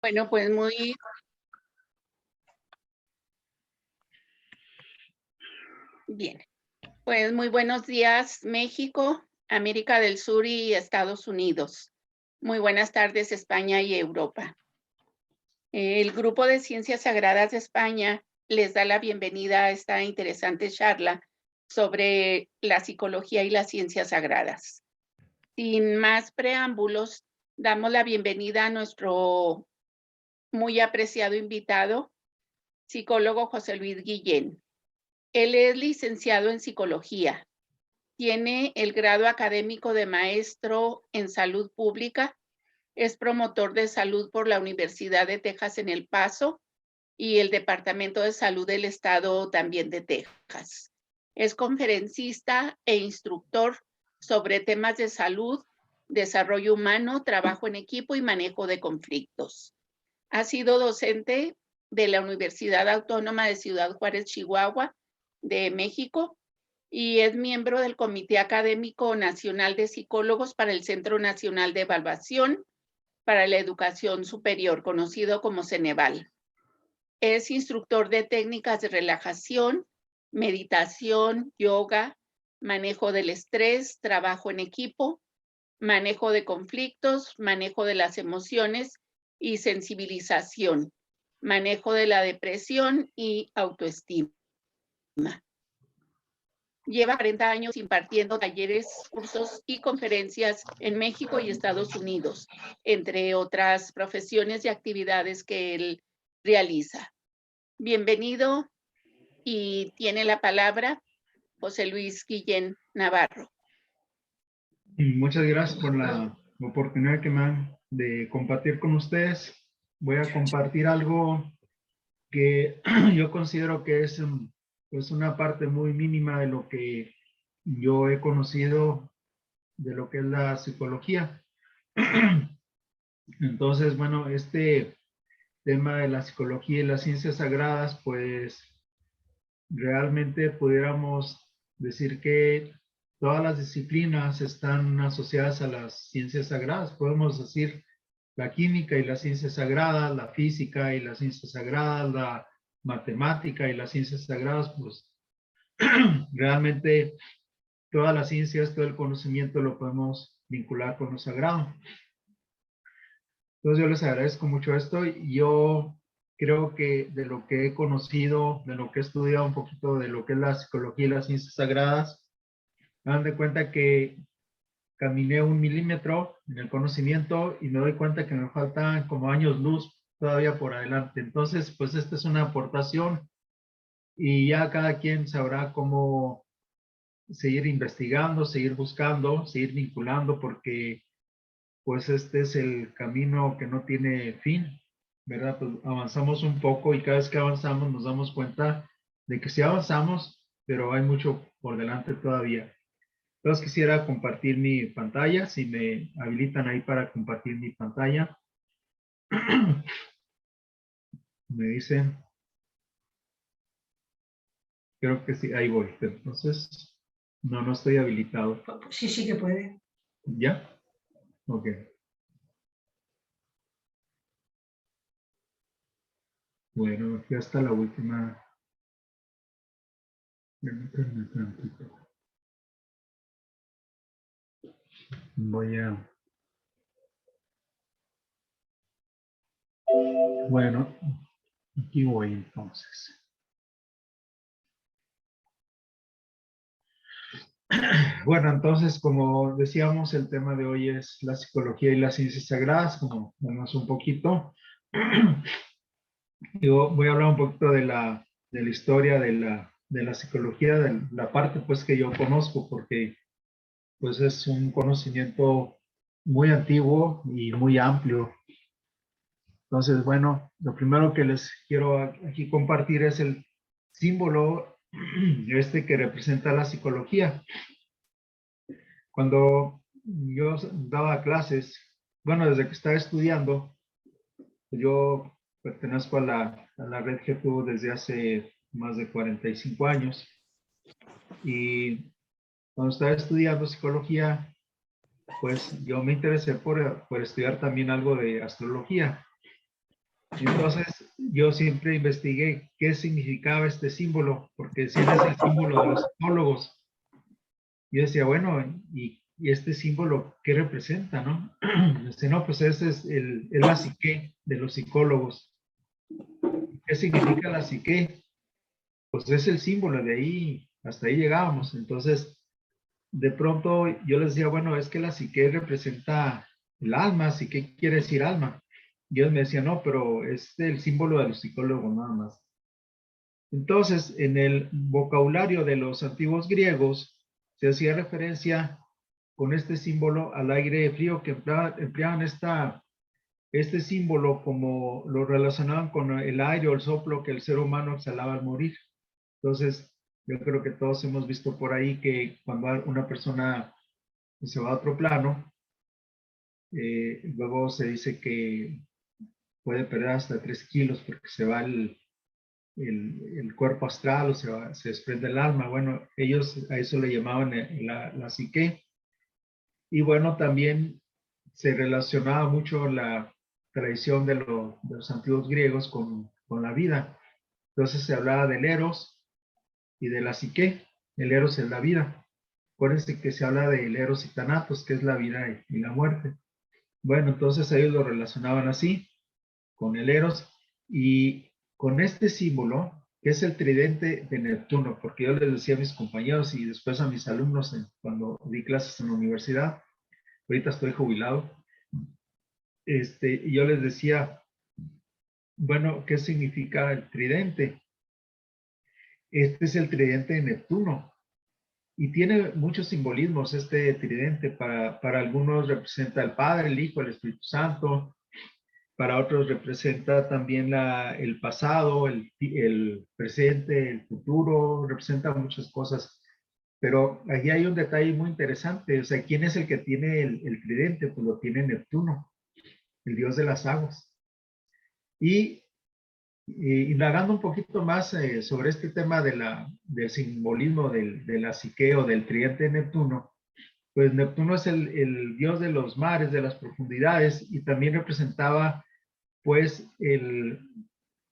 Bueno, pues muy bien. Pues muy buenos días, México, América del Sur y Estados Unidos. Muy buenas tardes, España y Europa. El Grupo de Ciencias Sagradas de España les da la bienvenida a esta interesante charla sobre la psicología y las ciencias sagradas. Sin más preámbulos, damos la bienvenida a nuestro muy apreciado invitado, psicólogo José Luis Guillén. Él es licenciado en psicología. Tiene el grado académico de maestro en salud pública. Es promotor de salud por la Universidad de Texas en El Paso y el Departamento de Salud del Estado también de Texas. Es conferencista e instructor sobre temas de salud, desarrollo humano, trabajo en equipo y manejo de conflictos. Ha sido docente de la Universidad Autónoma de Ciudad Juárez, Chihuahua, de México, y es miembro del Comité Académico Nacional de Psicólogos para el Centro Nacional de Evaluación para la Educación Superior, conocido como Ceneval. Es instructor de técnicas de relajación, meditación, yoga, manejo del estrés, trabajo en equipo, manejo de conflictos, manejo de las emociones y sensibilización, manejo de la depresión y autoestima. Lleva 40 años impartiendo talleres, cursos y conferencias en México y Estados Unidos, entre otras profesiones y actividades que él realiza. Bienvenido y tiene la palabra José Luis Guillén Navarro. Muchas gracias por la oportunidad que me dan de compartir con ustedes. Voy a compartir algo que yo considero que es pues una parte muy mínima de lo que yo he conocido de lo que es la psicología. Entonces, bueno, este tema de la psicología y las ciencias sagradas, pues realmente pudiéramos decir que todas las disciplinas están asociadas a las ciencias sagradas. Podemos decir la química y las ciencias sagradas, la física y las ciencias sagradas, la matemática y las ciencias sagradas, pues realmente todas las ciencias, todo el conocimiento lo podemos vincular con lo sagrado. Entonces yo les agradezco mucho esto. Yo creo que de lo que he conocido, de lo que he estudiado un poquito de lo que es la psicología y las ciencias sagradas, me dan de cuenta que caminé 1 milímetro en el conocimiento y me doy cuenta que me faltan como años luz todavía por adelante. Entonces, pues esta es una aportación y ya cada quien sabrá cómo seguir investigando, seguir buscando, seguir vinculando, porque pues este es el camino que no tiene fin, ¿verdad? Pues avanzamos un poco y cada vez que avanzamos nos damos cuenta de que sí avanzamos, pero hay mucho por delante todavía. Entonces quisiera compartir mi pantalla, si me habilitan ahí para compartir mi pantalla. Me dicen, creo que sí, ahí voy. Entonces, no estoy habilitado. Sí, sí que puede. ¿Ya? Ok. Bueno, aquí hasta la última. Permítanme tantito. Voy a... Bueno, aquí voy entonces. Bueno, entonces, como decíamos, el tema de hoy es la psicología y las ciencias sagradas, como vemos un poquito. Yo voy a hablar un poquito de la historia de la psicología, de la parte pues que yo conozco, porque pues es un conocimiento muy antiguo y muy amplio. Entonces, bueno, lo primero que les quiero aquí compartir es el símbolo este que representa la psicología. Cuando yo daba clases, bueno, desde que estaba estudiando, yo pertenezco a la red GETU desde hace más de 45 años. Y cuando estaba estudiando psicología, pues yo me interesé por estudiar también algo de astrología. Entonces, yo siempre investigué qué significaba este símbolo, porque decían es el símbolo de los psicólogos. Yo decía, bueno, ¿y este símbolo qué representa, no? Dice, no, pues ese es la psique de los psicólogos. ¿Qué significa la psique? Pues es el símbolo, de ahí, hasta ahí llegábamos. Entonces, de pronto yo les decía, bueno, es que la psique representa el alma, psique quiere decir alma. Y ellos me decían, no, pero es el símbolo de los psicólogos nada más. Entonces, en el vocabulario de los antiguos griegos, se hacía referencia con este símbolo al aire frío, que empleaban este símbolo como lo relacionaban con el aire o el soplo que el ser humano exhalaba al morir. Entonces, yo creo que todos hemos visto por ahí que cuando una persona se va a otro plano, luego se dice que puede perder hasta 3 kilos porque se va el cuerpo astral o se desprende el alma. Bueno, ellos a eso le llamaban la psique. Y bueno, también se relacionaba mucho la tradición de los antiguos griegos con la vida. Entonces se hablaba del eros y de la psique. El eros es la vida. Acuérdense que se habla del eros y thanatos, que es la vida y la muerte. Bueno, entonces ellos lo relacionaban así, con el eros y con este símbolo, que es el tridente de Neptuno, porque yo les decía a mis compañeros y después a mis alumnos cuando di clases en la universidad, ahorita estoy jubilado, y yo les decía, bueno, ¿qué significa el tridente? Este es el tridente de Neptuno y tiene muchos simbolismos este tridente. Para algunos representa el Padre, el Hijo, el Espíritu Santo. Para otros representa también el pasado, el presente, el futuro, representa muchas cosas. Pero aquí hay un detalle muy interesante. O sea, ¿quién es el que tiene el tridente? Pues lo tiene Neptuno, el dios de las aguas. Y indagando un poquito más sobre este tema del simbolismo de la psique o del tridente de Neptuno, pues Neptuno es el dios de los mares, de las profundidades, y también representaba pues el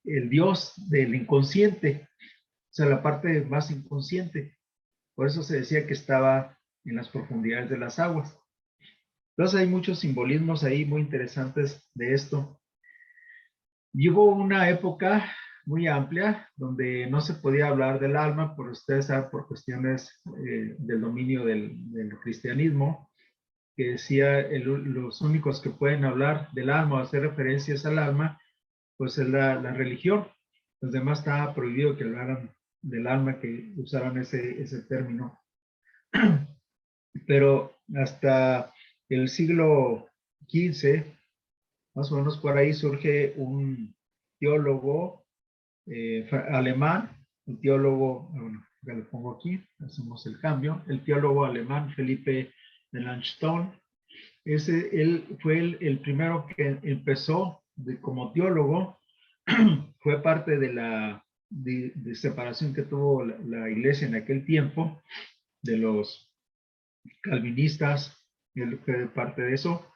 dios del inconsciente, o sea, la parte más inconsciente. Por eso se decía que estaba en las profundidades de las aguas. Entonces hay muchos simbolismos ahí muy interesantes de esto. Y hubo una época muy amplia donde no se podía hablar del alma, por ustedes saben, por cuestiones del dominio del cristianismo, que decía los únicos que pueden hablar del alma o hacer referencias al alma, pues es la religión. Los demás estaba prohibido que hablaran del alma, que usaran ese término. Pero hasta el siglo XV, más o menos por ahí, surge un teólogo alemán, un teólogo, bueno, ya lo pongo aquí, hacemos el cambio, el teólogo alemán Felipe Melanchthon. Él fue el primero que empezó como teólogo, fue parte de la de separación que tuvo la iglesia en aquel tiempo, de los calvinistas, él fue parte de eso.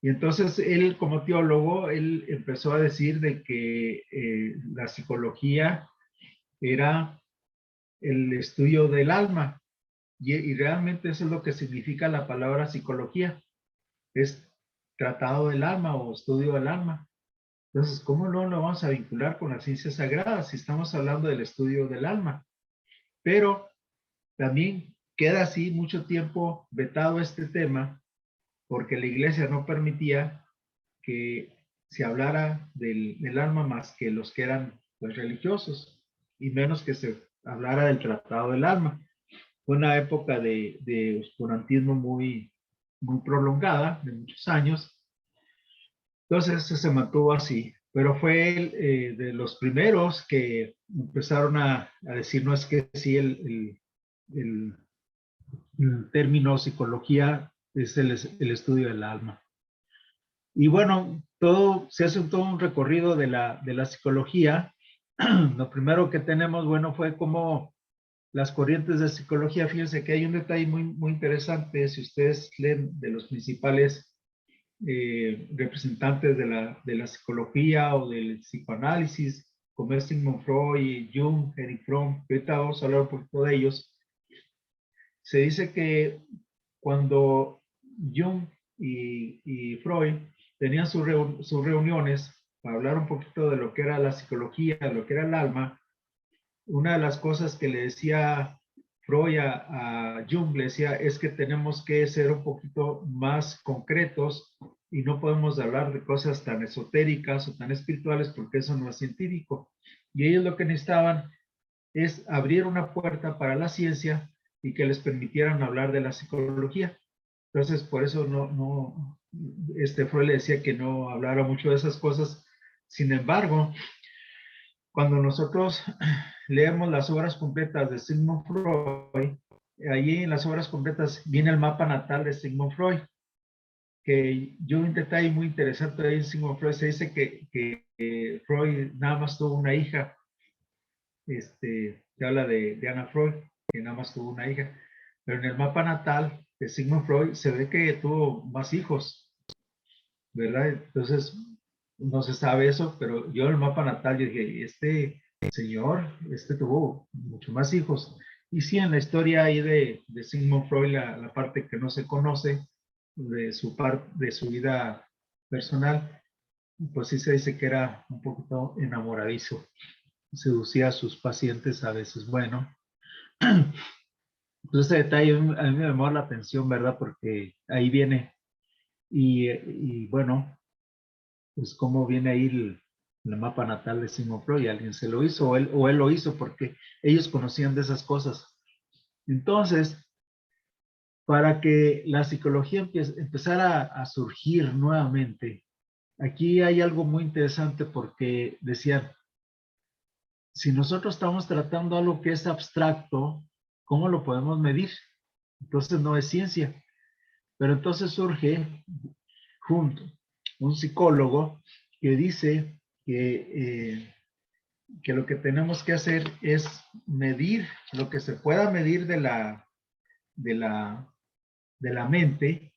Y entonces él como teólogo, él empezó a decir de que la psicología era el estudio del alma. Y realmente eso es lo que significa la palabra psicología. Es tratado del alma o estudio del alma. Entonces, ¿cómo no lo vamos a vincular con las ciencias sagradas si estamos hablando del estudio del alma? Pero también queda así mucho tiempo vetado este tema porque la iglesia no permitía que se hablara del alma más que los que eran pues, religiosos y menos que se hablara del tratado del alma. Fue una época de oscurantismo muy prolongada, de muchos años. Entonces se mantuvo así, pero fue de los primeros que empezaron a decir, no es que sí, el término psicología es el estudio del alma. Y bueno, se hace todo un recorrido de la psicología. Lo primero que tenemos, bueno, fue como las corrientes de psicología. Fíjense que hay un detalle muy interesante. Si ustedes leen de los principales representantes de la psicología o del psicoanálisis, como es Sigmund Freud, Jung, Erich Fromm, que ahorita vamos a hablar un poquito de ellos. Se dice que cuando Jung y Freud tenían sus reuniones para hablar un poquito de lo que era la psicología, de lo que era el alma, una de las cosas que le decía Freud a Jung, le decía, es que tenemos que ser un poquito más concretos y no podemos hablar de cosas tan esotéricas o tan espirituales porque eso no es científico. Y ellos lo que necesitaban es abrir una puerta para la ciencia y que les permitieran hablar de la psicología. Entonces, por eso Freud le decía que no hablara mucho de esas cosas. Sin embargo, cuando nosotros leemos las obras completas de Sigmund Freud, allí en las obras completas viene el mapa natal de Sigmund Freud, que yo un detalle muy interesante ahí en Sigmund Freud, se dice que Freud nada más tuvo una hija, se habla de Anna Freud, que nada más tuvo una hija, pero en el mapa natal de Sigmund Freud se ve que tuvo más hijos, ¿verdad? Entonces, no se sabe eso, pero yo en el mapa natal yo dije, este señor, tuvo mucho más hijos. Y sí, en la historia ahí de Sigmund Freud, la parte que no se conoce de su vida personal, pues sí se dice que era un poquito enamoradizo. Seducía a sus pacientes a veces. Bueno, entonces este detalle a mí me llamó la atención, ¿verdad? Porque ahí viene. Y bueno, pues cómo viene ahí el mapa natal de Sigmund Freud. ¿Alguien se lo hizo o él lo hizo porque ellos conocían de esas cosas? Entonces, para que la psicología empezara a surgir nuevamente, aquí hay algo muy interesante porque decían, si nosotros estamos tratando algo que es abstracto, ¿cómo lo podemos medir? Entonces no es ciencia. Pero entonces surge junto un psicólogo que dice que lo que tenemos que hacer es medir lo que se pueda medir de la mente,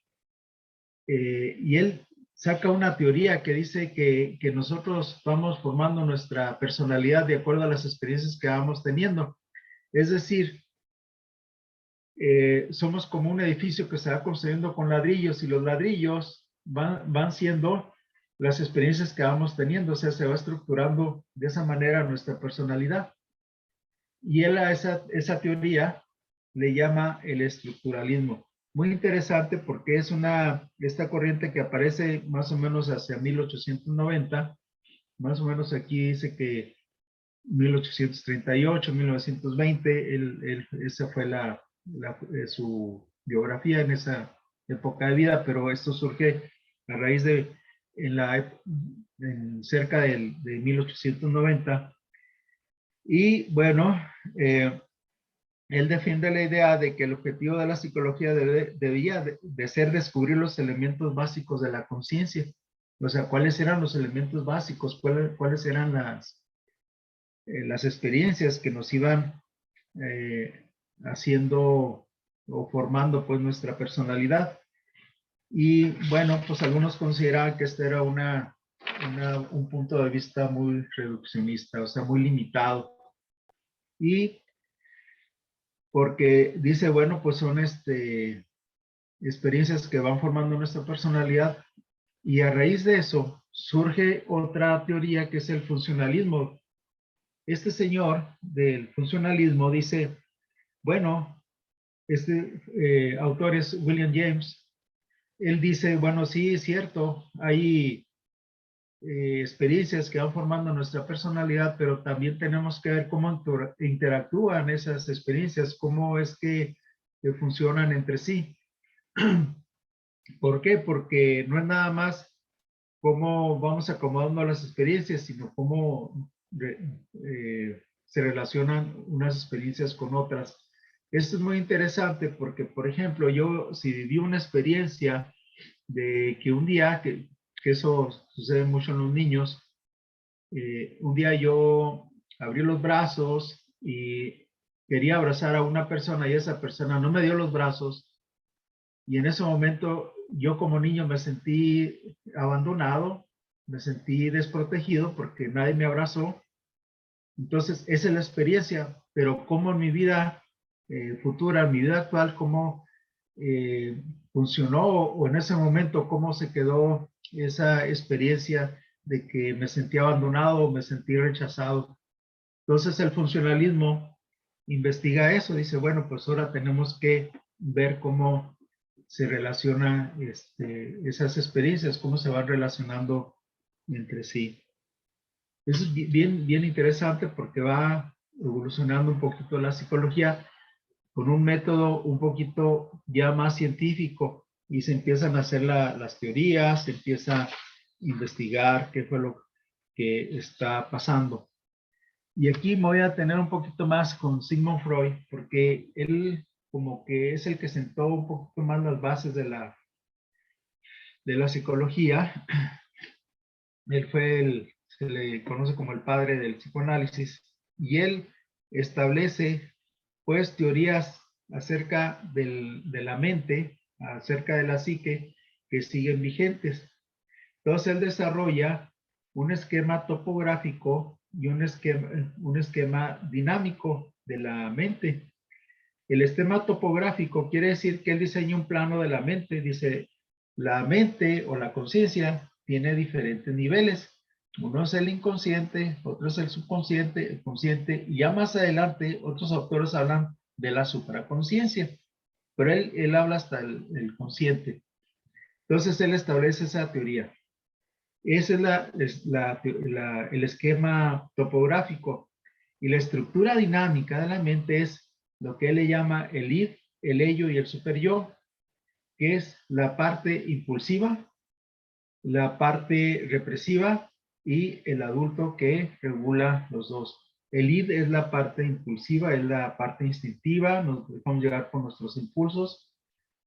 y él saca una teoría que dice que nosotros vamos formando nuestra personalidad de acuerdo a las experiencias que vamos teniendo. Es decir, somos como un edificio que se va construyendo con ladrillos y los ladrillos van siendo las experiencias que vamos teniendo, o sea, se va estructurando de esa manera nuestra personalidad. Y él a esa teoría le llama el estructuralismo. Muy interesante porque es esta corriente que aparece más o menos hacia 1890, más o menos aquí dice que 1838, 1920, esa fue su biografía en esa época de vida, pero esto surge a raíz de cerca de 1890. Y bueno, él defiende la idea de que el objetivo de la psicología debía de ser descubrir los elementos básicos de la conciencia. O sea, ¿cuáles eran los elementos básicos? ¿Cuáles eran las experiencias que nos iban haciendo o formando pues nuestra personalidad? Y bueno, pues algunos consideraban que este era un punto de vista muy reduccionista, o sea, muy limitado. Y porque dice, bueno, pues son experiencias que van formando nuestra personalidad, y a raíz de eso surge otra teoría que es el funcionalismo. Este señor del funcionalismo dice, bueno, autor es William James. Él dice, bueno, sí, es cierto, hay experiencias que van formando nuestra personalidad, pero también tenemos que ver cómo interactúan esas experiencias, cómo es que funcionan entre sí. ¿Por qué? Porque no es nada más cómo vamos acomodando las experiencias, sino cómo se relacionan unas experiencias con otras. Esto es muy interesante porque, por ejemplo, yo si viví una experiencia de que un día, que eso sucede mucho en los niños, un día yo abrí los brazos y quería abrazar a una persona y esa persona no me dio los brazos, y en ese momento yo como niño me sentí abandonado, me sentí desprotegido porque nadie me abrazó. Entonces, esa es la experiencia, pero cómo en mi vida futura, en mi vida actual, cómo funcionó o en ese momento, cómo se quedó esa experiencia de que me sentí abandonado, me sentí rechazado. Entonces, el funcionalismo investiga eso, dice, bueno, pues ahora tenemos que ver cómo se relacionan esas experiencias, cómo se van relacionando entre sí. Eso es bien interesante porque va evolucionando un poquito la psicología con un método un poquito ya más científico y se empiezan a hacer las teorías, se empieza a investigar qué fue lo que está pasando. Y aquí me voy a tener un poquito más con Sigmund Freud porque él como que es el que sentó un poquito más las bases de la psicología. Él fue se le conoce como el padre del psicoanálisis, y él establece pues teorías acerca de la mente, acerca de la psique, que siguen vigentes. Entonces él desarrolla un esquema topográfico y un esquema dinámico de la mente. El esquema topográfico quiere decir que él diseña un plano de la mente. Dice, la mente o la conciencia tiene diferentes niveles. Uno es el inconsciente, otro es el subconsciente, el consciente, y ya más adelante otros autores hablan de la supraconciencia, pero él habla hasta el consciente. Entonces él establece esa teoría. Ese es el esquema topográfico. Y la estructura dinámica de la mente es lo que él le llama el id, el ello y el superyo, que es la parte impulsiva, la parte represiva y el adulto que regula los dos. El id es la parte impulsiva, es la parte instintiva, nos dejamos llevar por nuestros impulsos,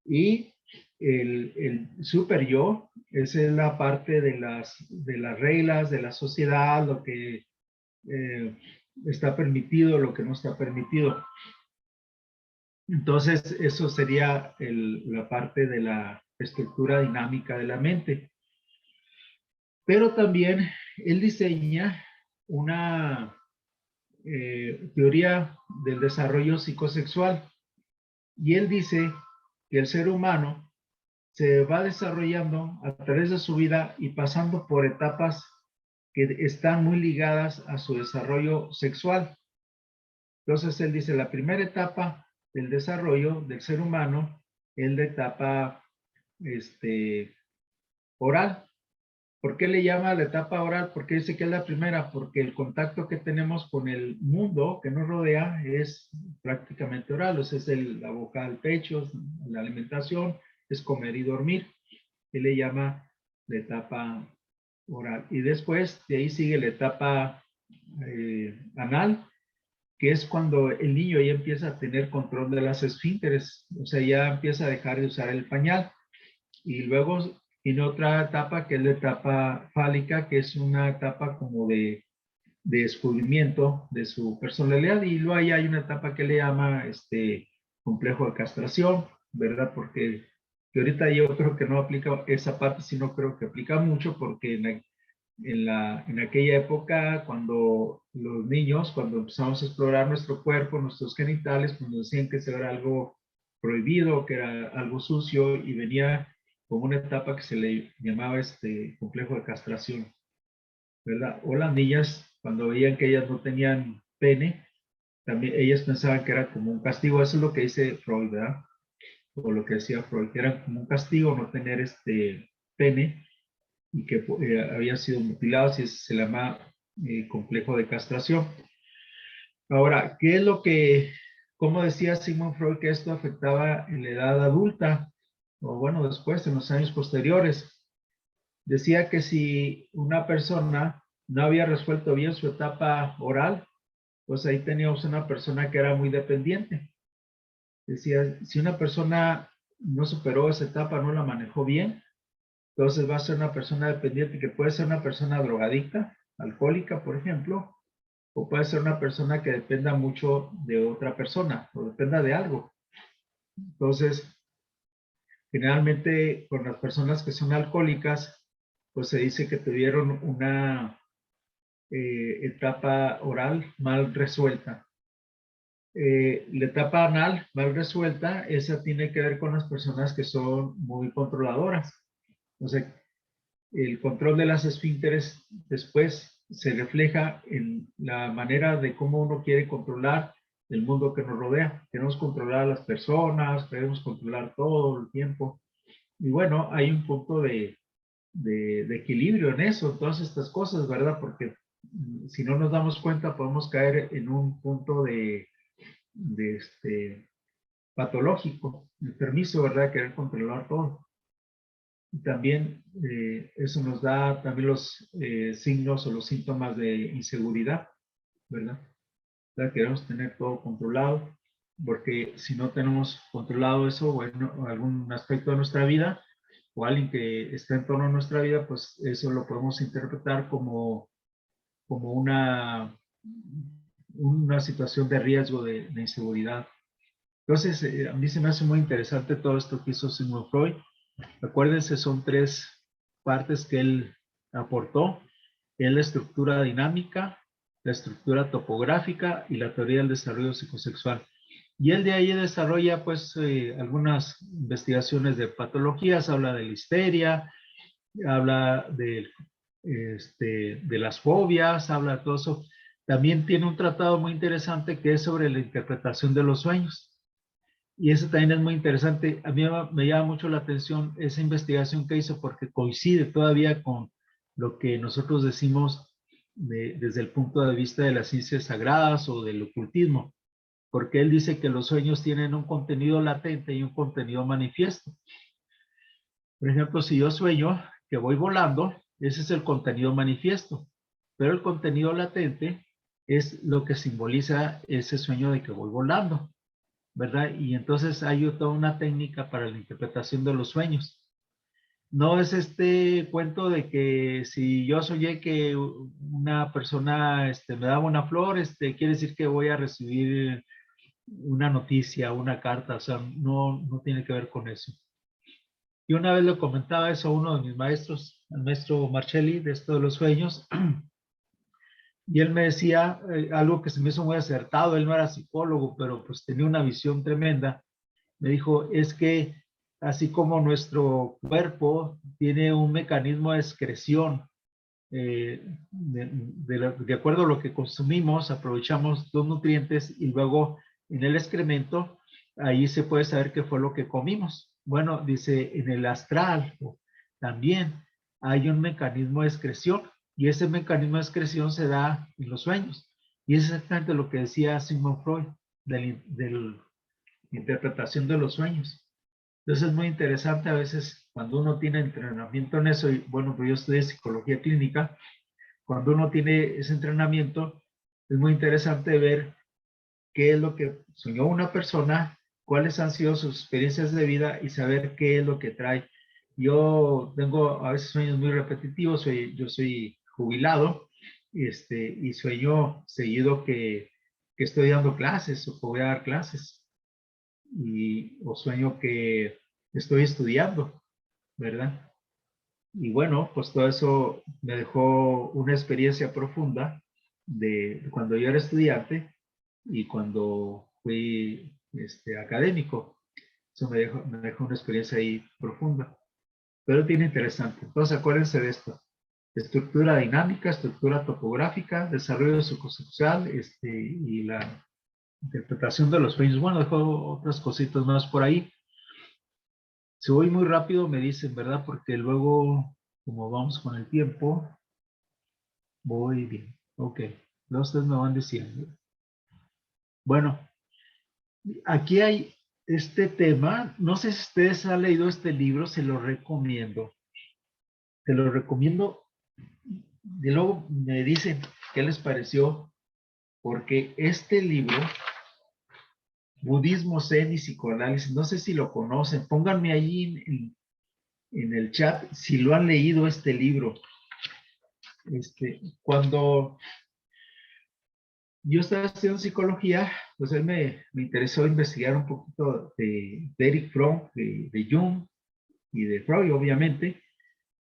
y el super yo, esa es la parte de las reglas de la sociedad, lo que está permitido, lo que no está permitido. Entonces, eso sería la parte de la estructura dinámica de la mente. Pero también él diseña una teoría del desarrollo psicosexual, y él dice que el ser humano se va desarrollando a través de su vida y pasando por etapas que están muy ligadas a su desarrollo sexual. Entonces él dice, la primera etapa del desarrollo del ser humano es la etapa oral. ¿Por qué le llama la etapa oral? Porque dice que es la primera, porque el contacto que tenemos con el mundo que nos rodea es prácticamente oral. O sea, es la boca al pecho, la alimentación, es comer y dormir. Él le llama la etapa oral. Y después de ahí sigue la etapa anal, que es cuando el niño ya empieza a tener control de las esfínteres, o sea, ya empieza a dejar de usar el pañal. Y luego tiene otra etapa que es la etapa fálica, que es una etapa como de descubrimiento de su personalidad, y luego ahí hay una etapa que le llama complejo de castración, ¿verdad? Porque que ahorita yo creo que no aplica esa parte, sino creo que aplica mucho porque en aquella época, cuando los niños, cuando empezamos a explorar nuestro cuerpo, nuestros genitales, pues nos decían que eso era algo prohibido, que era algo sucio, y venía como una etapa que se le llamaba complejo de castración, ¿verdad? O las niñas, cuando veían que ellas no tenían pene, también ellas pensaban que era como un castigo. Eso es lo que dice Freud, ¿verdad? O lo que decía Freud, que era como un castigo no tener pene, y que había sido mutilado, y se llama complejo de castración. Ahora, ¿qué es lo que, cómo decía Sigmund Freud que esto afectaba en la edad adulta? O bueno, después, en los años posteriores. Decía que si una persona no había resuelto bien su etapa oral, pues ahí teníamos una persona que era muy dependiente. Decía, si una persona no superó esa etapa, no la manejó bien, entonces va a ser una persona dependiente, que puede ser una persona drogadicta, alcohólica, por ejemplo, o puede ser una persona que dependa mucho de otra persona, o dependa de algo. Entonces, Generalmente con las personas que son alcohólicas, pues se dice que tuvieron una etapa oral mal resuelta. La etapa anal mal resuelta, esa tiene que ver con las personas que son muy controladoras. O sea, el control de las esfínteres después se refleja en la manera de cómo uno quiere controlar el mundo que nos rodea. Queremos controlar a las personas, queremos controlar todo el tiempo. Y bueno, hay un punto de equilibrio en eso, todas estas cosas, ¿verdad? Porque si no nos damos cuenta, podemos caer en un punto de patológico, enfermizo, ¿verdad? Querer controlar todo. Y también eso nos da también los signos o los síntomas de inseguridad, ¿verdad? Queremos tener todo controlado, porque si no tenemos controlado eso, bueno, algún aspecto de nuestra vida, o alguien que está en torno a nuestra vida, pues eso lo podemos interpretar como una situación de riesgo de inseguridad. Entonces, a mí se me hace muy interesante todo esto que hizo Sigmund Freud. Acuérdense, son 3 partes que él aportó. Es la estructura dinámica, la estructura topográfica y la teoría del desarrollo psicosexual. Y él de ahí desarrolla pues algunas investigaciones de patologías, habla de la histeria, habla de las fobias, habla de todo eso. También tiene un tratado muy interesante que es sobre la interpretación de los sueños. Y eso también es muy interesante. A mí me llama mucho la atención esa investigación que hizo porque coincide todavía con lo que nosotros decimos desde el punto de vista de las ciencias sagradas o del ocultismo, porque él dice que los sueños tienen un contenido latente y un contenido manifiesto. Por ejemplo, si yo sueño que voy volando, ese es el contenido manifiesto, pero el contenido latente es lo que simboliza ese sueño de que voy volando, ¿verdad? Y entonces hay toda una técnica para la interpretación de los sueños. No es este cuento de que si yo soñé que una persona me daba una flor, quiere decir que voy a recibir una noticia, una carta, o sea, no tiene que ver con eso. Y una vez le comentaba eso a uno de mis maestros, al maestro Marcelli, de esto de los sueños, y él me decía algo que se me hizo muy acertado. Él no era psicólogo, pero pues tenía una visión tremenda. Me dijo, es que así como nuestro cuerpo tiene un mecanismo de excreción, de acuerdo a lo que consumimos, aprovechamos los nutrientes y luego en el excremento, ahí se puede saber qué fue lo que comimos. Bueno, dice, en el astral también hay un mecanismo de excreción y ese mecanismo de excreción se da en los sueños. Y es exactamente lo que decía Sigmund Freud de la interpretación de los sueños. Entonces es muy interesante a veces cuando uno tiene entrenamiento en eso, y bueno, pues yo estudié psicología clínica, cuando uno tiene ese entrenamiento, es muy interesante ver qué es lo que soñó una persona, cuáles han sido sus experiencias de vida y saber qué es lo que trae. Yo tengo a veces sueños muy repetitivos, yo soy jubilado y sueño seguido que estoy dando clases o que voy a dar clases o sueño que estoy estudiando, ¿verdad? Y bueno, pues todo eso me dejó una experiencia profunda de cuando yo era estudiante y cuando fui académico. Eso me dejó una experiencia ahí profunda. Pero tiene interesante. Entonces acuérdense de esto. Estructura dinámica, estructura topográfica, desarrollo psicosocial y la interpretación de los sueños. Bueno, dejo otras cositas más por ahí. Si voy muy rápido me dicen, ¿verdad? Porque luego, como vamos con el tiempo, voy bien. Ok, luego ustedes me van diciendo. Bueno, aquí hay este tema. No sé si ustedes han leído este libro, se lo recomiendo. Se lo recomiendo. Y luego me dicen qué les pareció, porque este libro, Budismo, Zen y Psicoanálisis, no sé si lo conocen. Pónganme allí en el chat si lo han leído este libro. Cuando yo estaba estudiando psicología, pues él me interesó investigar un poquito de Erich Fromm, de Jung, y de Freud, obviamente.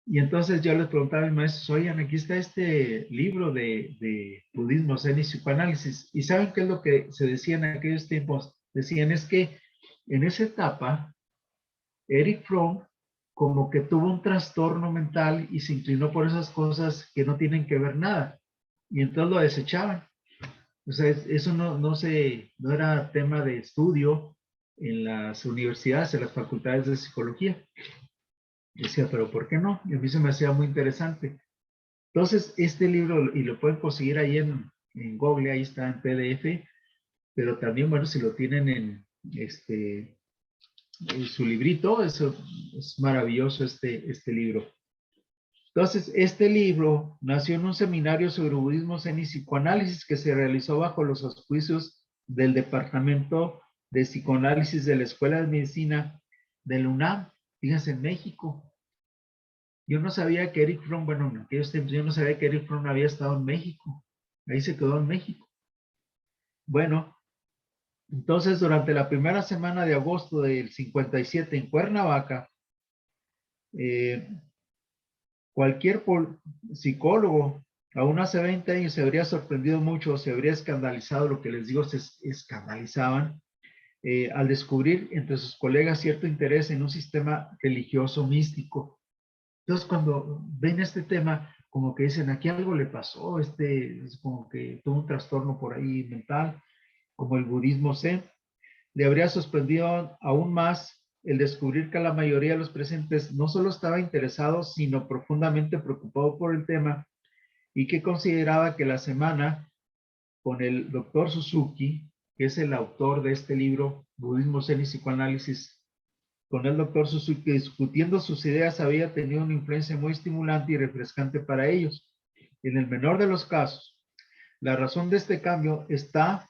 Y entonces yo les preguntaba a mis maestros, oigan, aquí está este libro de budismo, zen y psicoanálisis. ¿Y saben qué es lo que se decía en aquellos tiempos? Decían es que en esa etapa, Erich Fromm como que tuvo un trastorno mental y se inclinó por esas cosas que no tienen que ver nada. Y entonces lo desechaban. O sea, eso no era tema de estudio en las universidades, en las facultades de psicología. Decía, pero ¿por qué no? Y a mí se me hacía muy interesante. Entonces, este libro, y lo pueden conseguir ahí en Google, ahí está en PDF, pero también, bueno, si lo tienen en su librito, eso es maravilloso este libro. Entonces, este libro nació en un seminario sobre budismo, zen y psicoanálisis que se realizó bajo los auspicios del Departamento de Psicoanálisis de la Escuela de Medicina del UNAM, fíjense, en México. Yo no sabía que Erich Fromm, bueno, en aquellos tiempos yo no sabía que Erich Fromm había estado en México. Ahí se quedó en México. Bueno, entonces durante la primera semana de agosto del 57 en Cuernavaca, cualquier psicólogo, aún hace 20 años, se habría sorprendido mucho, se habría escandalizado, lo que les digo, se escandalizaban, al descubrir entre sus colegas cierto interés en un sistema religioso místico. Entonces, cuando ven este tema, como que dicen, aquí algo le pasó, es como que tuvo un trastorno por ahí mental, como el budismo zen. Le habría sorprendido aún más el descubrir que la mayoría de los presentes no solo estaba interesado, sino profundamente preocupado por el tema y que consideraba que la semana con el doctor Suzuki, que es el autor de este libro, Budismo, Zen y Psicoanálisis, con el doctor Suzuki discutiendo sus ideas había tenido una influencia muy estimulante y refrescante para ellos. En el menor de los casos, la razón de este cambio está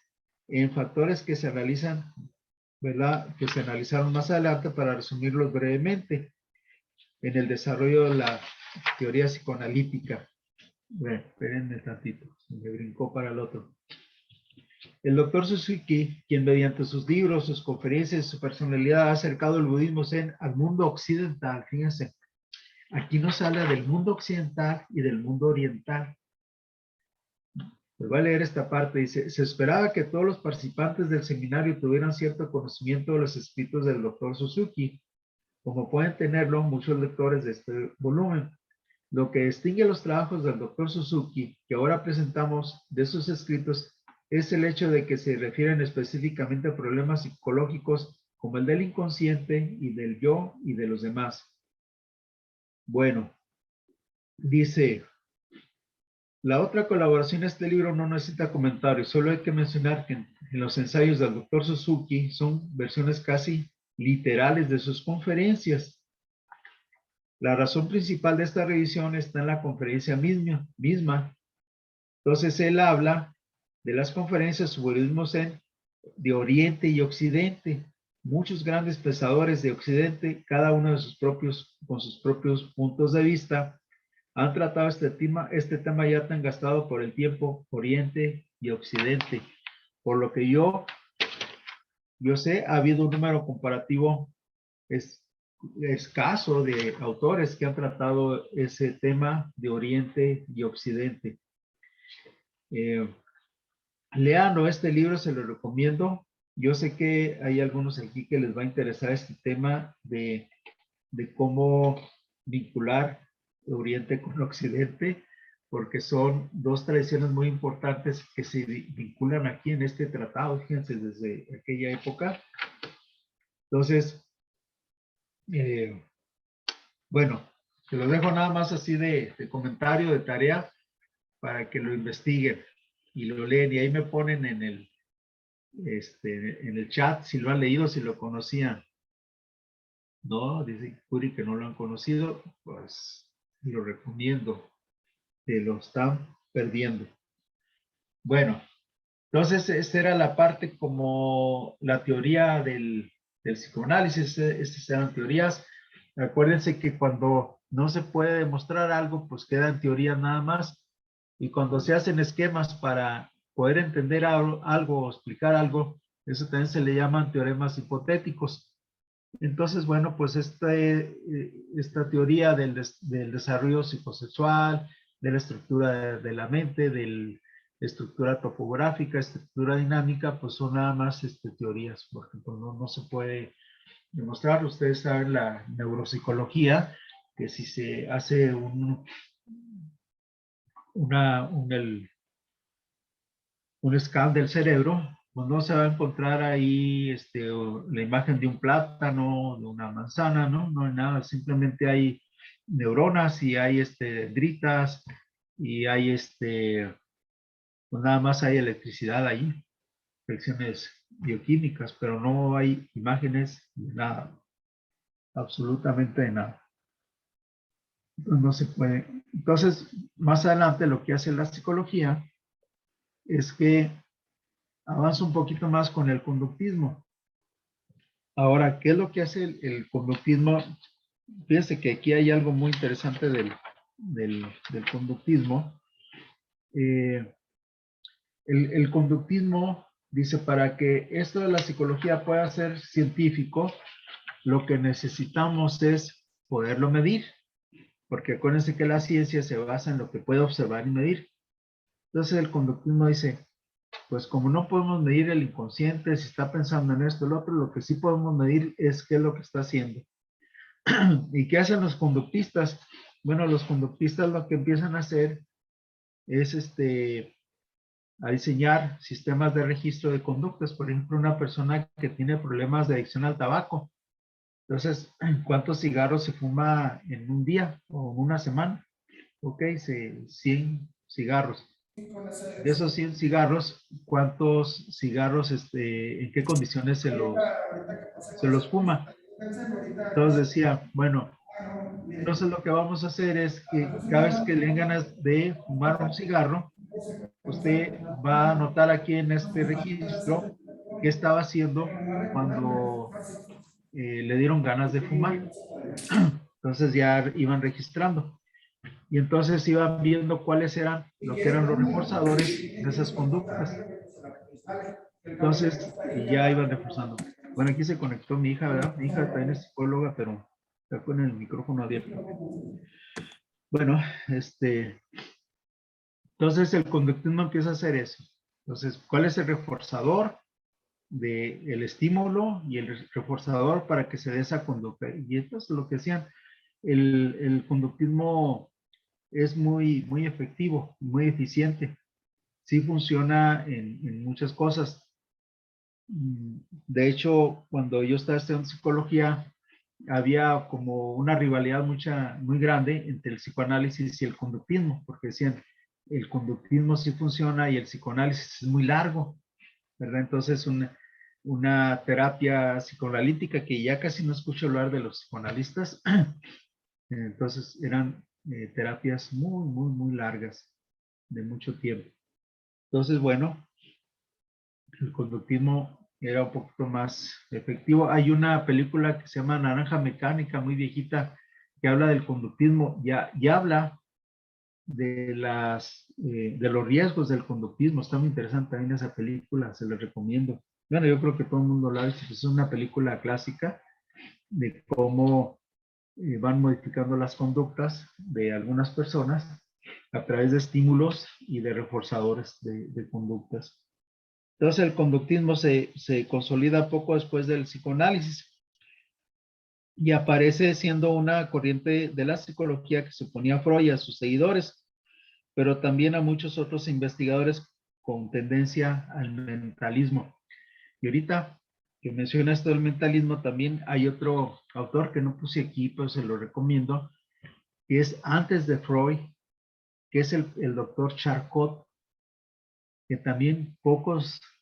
en factores que se analizan, ¿verdad? Que se analizaron más adelante para resumirlos brevemente en el desarrollo de la teoría psicoanalítica. Bueno, espérenme tantito, me brincó para el otro. El doctor Suzuki, quien mediante sus libros, sus conferencias y su personalidad ha acercado el budismo zen al mundo occidental, fíjense, aquí nos habla del mundo occidental y del mundo oriental. Les voy a leer esta parte. Dice, se esperaba que todos los participantes del seminario tuvieran cierto conocimiento de los escritos del doctor Suzuki, como pueden tenerlo muchos lectores de este volumen. Lo que distingue los trabajos del doctor Suzuki, que ahora presentamos de sus escritos, es el hecho de que se refieren específicamente a problemas psicológicos como el del inconsciente y del yo y de los demás. Bueno, dice, la otra colaboración en este libro no necesita comentarios, solo hay que mencionar que en los ensayos del doctor Suzuki son versiones casi literales de sus conferencias. La razón principal de esta revisión está en la conferencia misma. Entonces él habla de las conferencias sobre budismo zen de Oriente y Occidente. Muchos grandes pensadores de Occidente, cada uno de con sus propios puntos de vista, han tratado este tema ya tan gastado por el tiempo, Oriente y Occidente. Por lo que yo sé, ha habido un número comparativo escaso de autores que han tratado ese tema de Oriente y Occidente. Lean este libro, se lo recomiendo. Yo sé que hay algunos aquí que les va a interesar este tema de cómo vincular Oriente con Occidente, porque son dos tradiciones muy importantes que se vinculan aquí en este tratado, fíjense, desde aquella época. Entonces, bueno, se lo dejo nada más así de comentario, de tarea, para que lo investiguen y lo leen. Y ahí me ponen en el chat si lo han leído, si lo conocían. No, dice Curi que no lo han conocido, pues lo recomiendo. Se lo están perdiendo. Bueno, entonces esta era la parte como la teoría del psicoanálisis. Estas eran teorías. Acuérdense que cuando no se puede demostrar algo, pues queda en teoría nada más. Y cuando se hacen esquemas para poder entender algo o explicar algo, eso también se le llaman teoremas hipotéticos. Entonces, bueno, pues esta teoría del desarrollo psicosexual, de la estructura de la mente, de la estructura topográfica, estructura dinámica, pues son nada más teorías, porque pues, no se puede demostrar. Ustedes saben la neuropsicología, que si se hace un scan del cerebro, pues no se va a encontrar ahí la imagen de un plátano, de una manzana, ¿no? No hay nada, simplemente hay neuronas y hay dendritas y hay pues nada más hay electricidad ahí, reacciones bioquímicas, pero no hay imágenes de nada, absolutamente de nada. Entonces, no se puede. Entonces, más adelante lo que hace la psicología es que avanza un poquito más con el conductismo. Ahora, ¿qué es lo que hace el conductismo? Fíjense que aquí hay algo muy interesante del conductismo. El conductismo dice, para que esto de la psicología pueda ser científico, lo que necesitamos es poderlo medir, porque acuérdense que la ciencia se basa en lo que puede observar y medir. Entonces el conductismo dice, pues como no podemos medir el inconsciente, si está pensando en esto o lo otro, lo que sí podemos medir es qué es lo que está haciendo. ¿Y qué hacen los conductistas? Bueno, los conductistas lo que empiezan a hacer es a diseñar sistemas de registro de conductas. Por ejemplo, una persona que tiene problemas de adicción al tabaco. Entonces, ¿cuántos cigarros se fuma en un día o en una semana? Ok, 100 cigarros. De esos 100 cigarros, ¿cuántos cigarros, en qué condiciones se los fuma? Entonces decía, bueno, entonces lo que vamos a hacer es que cada vez que le den ganas de fumar un cigarro, usted va a anotar aquí en este registro qué estaba haciendo cuando le dieron ganas de fumar. Entonces ya iban registrando. Y entonces iban viendo cuáles eran lo que eran los reforzadores de esas conductas. Entonces ya iban reforzando. Bueno, aquí se conectó mi hija, ¿verdad? Mi hija también es psicóloga, pero está con el micrófono abierto. Bueno, entonces el conductismo empieza a hacer eso. Entonces, ¿cuál es el reforzador del estímulo y el reforzador para que se dé esa conducta? Y esto es lo que decían. El conductismo es muy efectivo, muy eficiente. Sí funciona en muchas cosas. De hecho, cuando yo estaba estudiando psicología, había como una rivalidad muy grande entre el psicoanálisis y el conductismo, porque decían, el conductismo sí funciona y el psicoanálisis es muy largo, ¿verdad? Entonces, una terapia psicoanalítica que ya casi no escucho hablar de los psicoanalistas, entonces eran terapias muy largas, de mucho tiempo. Entonces, bueno, el conductismo era un poquito más efectivo. Hay una película que se llama Naranja Mecánica, muy viejita, que habla del conductismo, ya habla de los riesgos del conductismo. Está muy interesante también esa película, se la recomiendo. Bueno, yo creo que todo el mundo la ha visto, pues es una película clásica de cómo van modificando las conductas de algunas personas a través de estímulos y de reforzadores de conductas. Entonces el conductismo se consolida poco después del psicoanálisis y aparece siendo una corriente de la psicología que se oponía a Freud y a sus seguidores, pero también a muchos otros investigadores con tendencia al mentalismo. Y ahorita que menciona esto del mentalismo, también hay otro autor que no puse aquí, pero se lo recomiendo, que es antes de Freud, que es el doctor Charcot, que también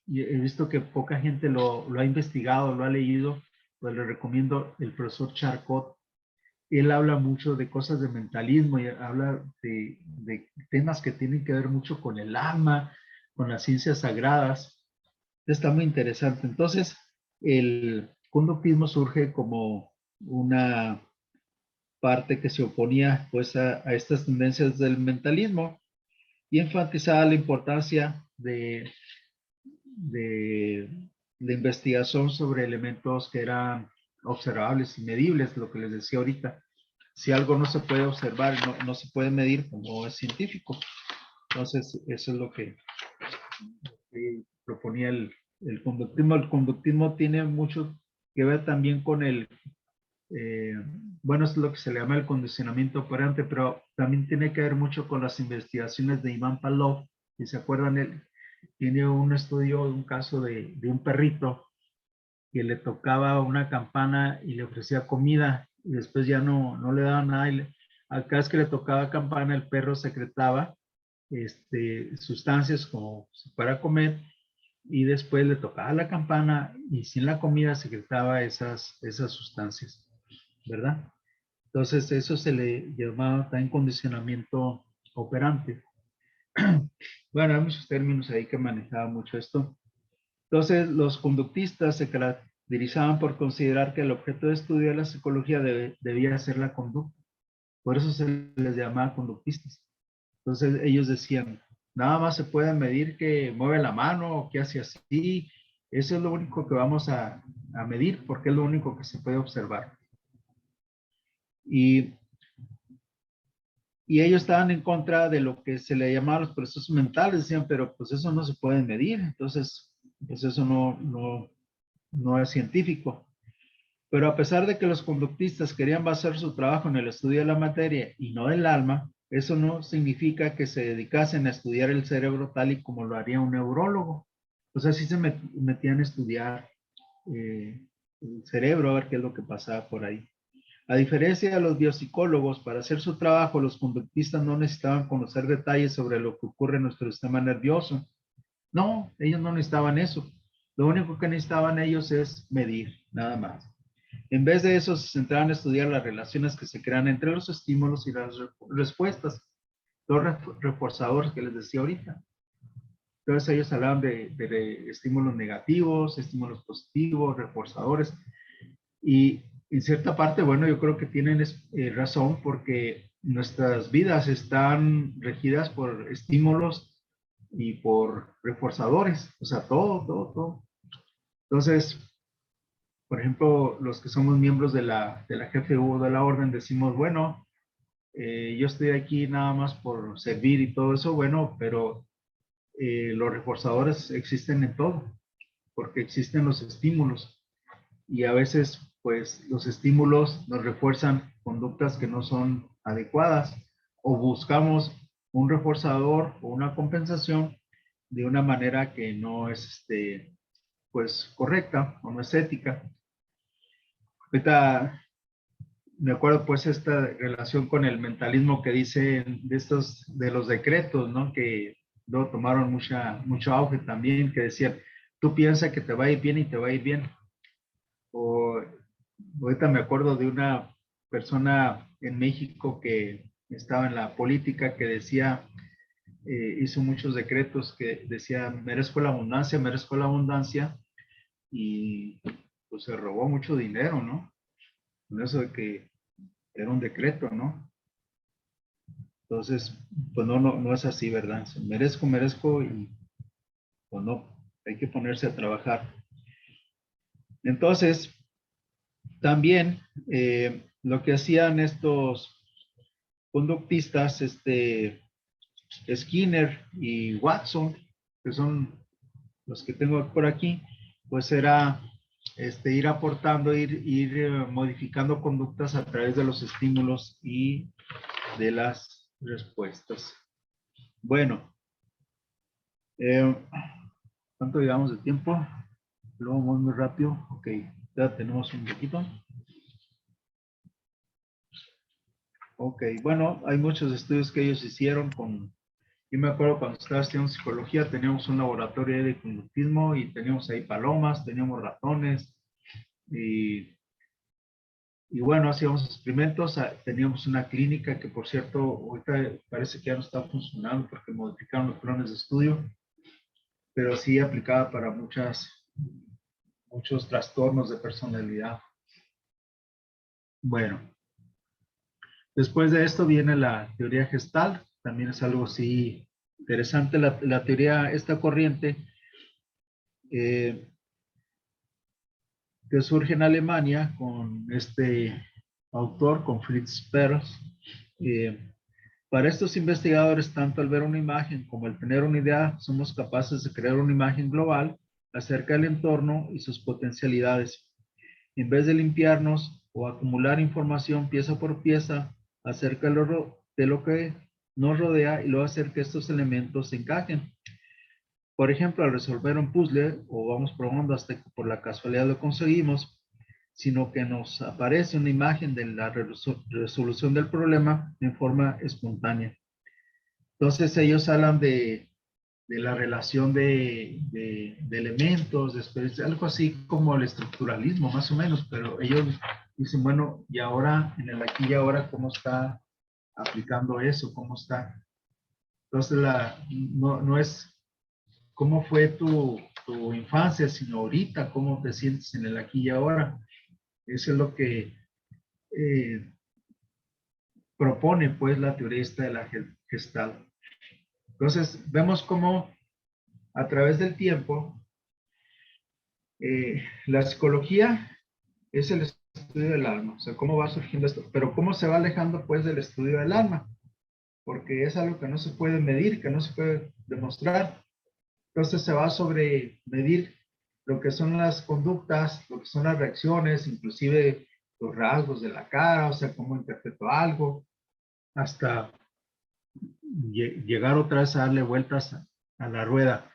he visto que poca gente lo ha investigado, lo ha leído, pues le recomiendo el profesor Charcot. Él habla mucho de cosas de mentalismo y habla de temas que tienen que ver mucho con el alma, con las ciencias sagradas. Está muy interesante. Entonces, el conductismo surge como una parte que se oponía pues a estas tendencias del mentalismo y enfatizaba la importancia de la investigación sobre elementos que eran observables y medibles, lo que les decía ahorita. Si algo no se puede observar, no se puede medir, pues no es científico. Entonces, eso es lo que proponía el conductismo. El conductismo tiene mucho que ver también con bueno, es lo que se le llama el condicionamiento operante, pero también tiene que ver mucho con las investigaciones de Ivan Pavlov. Si se acuerdan, él tiene un estudio, un caso de un perrito que le tocaba una campana y le ofrecía comida y después ya no le daba nada. Cada vez que le tocaba campana, el perro secretaba sustancias como si fuera a comer, y después le tocaba la campana y sin la comida secretaba esas sustancias, ¿verdad? Entonces eso se le llamaba también condicionamiento operante. Bueno, hay muchos términos ahí que manejaba mucho esto. Entonces los conductistas se caracterizaban por considerar que el objeto de estudio de la psicología debía ser la conducta. Por eso se les llamaba conductistas. Entonces ellos decían, nada más se puede medir que mueve la mano o que hace así. Eso es lo único que vamos a medir porque es lo único que se puede observar. Y ellos estaban en contra de lo que se le llamaba los procesos mentales. Decían, pero pues eso no se puede medir. Entonces, pues eso no es científico. Pero a pesar de que los conductistas querían basar su trabajo en el estudio de la materia y no del alma, eso no significa que se dedicasen a estudiar el cerebro tal y como lo haría un neurólogo. O sea, sí se metían a estudiar el cerebro, a ver qué es lo que pasaba por ahí. A diferencia de los biopsicólogos, para hacer su trabajo, los conductistas no necesitaban conocer detalles sobre lo que ocurre en nuestro sistema nervioso. No, ellos no necesitaban eso. Lo único que necesitaban ellos es medir, nada más. En vez de eso, se centraban en estudiar las relaciones que se crean entre los estímulos y las respuestas, los reforzadores que les decía ahorita. Entonces ellos hablaban de estímulos negativos, estímulos positivos, reforzadores. Y en cierta parte, bueno, yo creo que tienen razón porque nuestras vidas están regidas por estímulos y por reforzadores. O sea, todo. Entonces, por ejemplo, los que somos miembros de la GFU, de la orden, decimos, bueno, yo estoy aquí nada más por servir y todo eso, bueno, pero los reforzadores existen en todo, porque existen los estímulos y a veces, pues, los estímulos nos refuerzan conductas que no son adecuadas o buscamos un reforzador o una compensación de una manera que no es, pues, correcta o no es ética. Ahorita me acuerdo pues esta relación con el mentalismo que dicen de los decretos, ¿no? Que luego tomaron mucho auge también, que decían, tú piensas que te va a ir bien y te va a ir bien. O ahorita me acuerdo de una persona en México que estaba en la política que decía, hizo muchos decretos que decían, merezco la abundancia, y pues se robó mucho dinero, ¿no? Con eso de que era un decreto, ¿no? Entonces, pues no es así, ¿verdad? Merezco y pues no, hay que ponerse a trabajar. Entonces, también lo que hacían estos conductistas, Skinner y Watson, que son los que tengo por aquí, pues era ir aportando, ir modificando conductas a través de los estímulos y de las respuestas. Bueno, ¿cuánto llevamos de tiempo? Lo vamos muy rápido. Ok, ya tenemos un poquito. Ok, bueno, hay muchos estudios que ellos hicieron con... Yo me acuerdo cuando estaba estudiando psicología, teníamos un laboratorio de conductismo y teníamos ahí palomas, teníamos ratones y bueno, hacíamos experimentos. Teníamos una clínica que, por cierto, ahorita parece que ya no está funcionando porque modificaron los planes de estudio, pero sí aplicada para muchos trastornos de personalidad. Bueno, después de esto viene la teoría Gestalt. También es algo así interesante. La teoría, esta corriente, que que surge en Alemania con este autor, con Fritz Perls. Para estos investigadores, tanto al ver una imagen como al tener una idea, somos capaces de crear una imagen global acerca del entorno y sus potencialidades. En vez de limpiarnos o acumular información pieza por pieza acerca de lo que nos rodea y luego hacer que estos elementos se encajen. Por ejemplo, al resolver un puzzle o vamos probando hasta que por la casualidad lo conseguimos, sino que nos aparece una imagen de la resolución del problema en forma espontánea. Entonces ellos hablan de la relación de elementos, algo así como el estructuralismo, más o menos, pero ellos dicen, bueno, y ahora, en el aquí y ahora, ¿cómo está aplicando eso? ¿Cómo está? Entonces, no es cómo fue tu infancia, sino ahorita, cómo te sientes en el aquí y ahora. Eso es lo que propone, pues, la teoría esta de la Gestalt. Entonces, vemos cómo a través del tiempo, la psicología es el estudio del alma, o sea, cómo va surgiendo esto, pero cómo se va alejando, pues, del estudio del alma, porque es algo que no se puede medir, que no se puede demostrar. Entonces se va sobre medir lo que son las conductas, lo que son las reacciones, inclusive los rasgos de la cara, o sea, cómo interpreto algo, hasta llegar otra vez a darle vueltas a la rueda.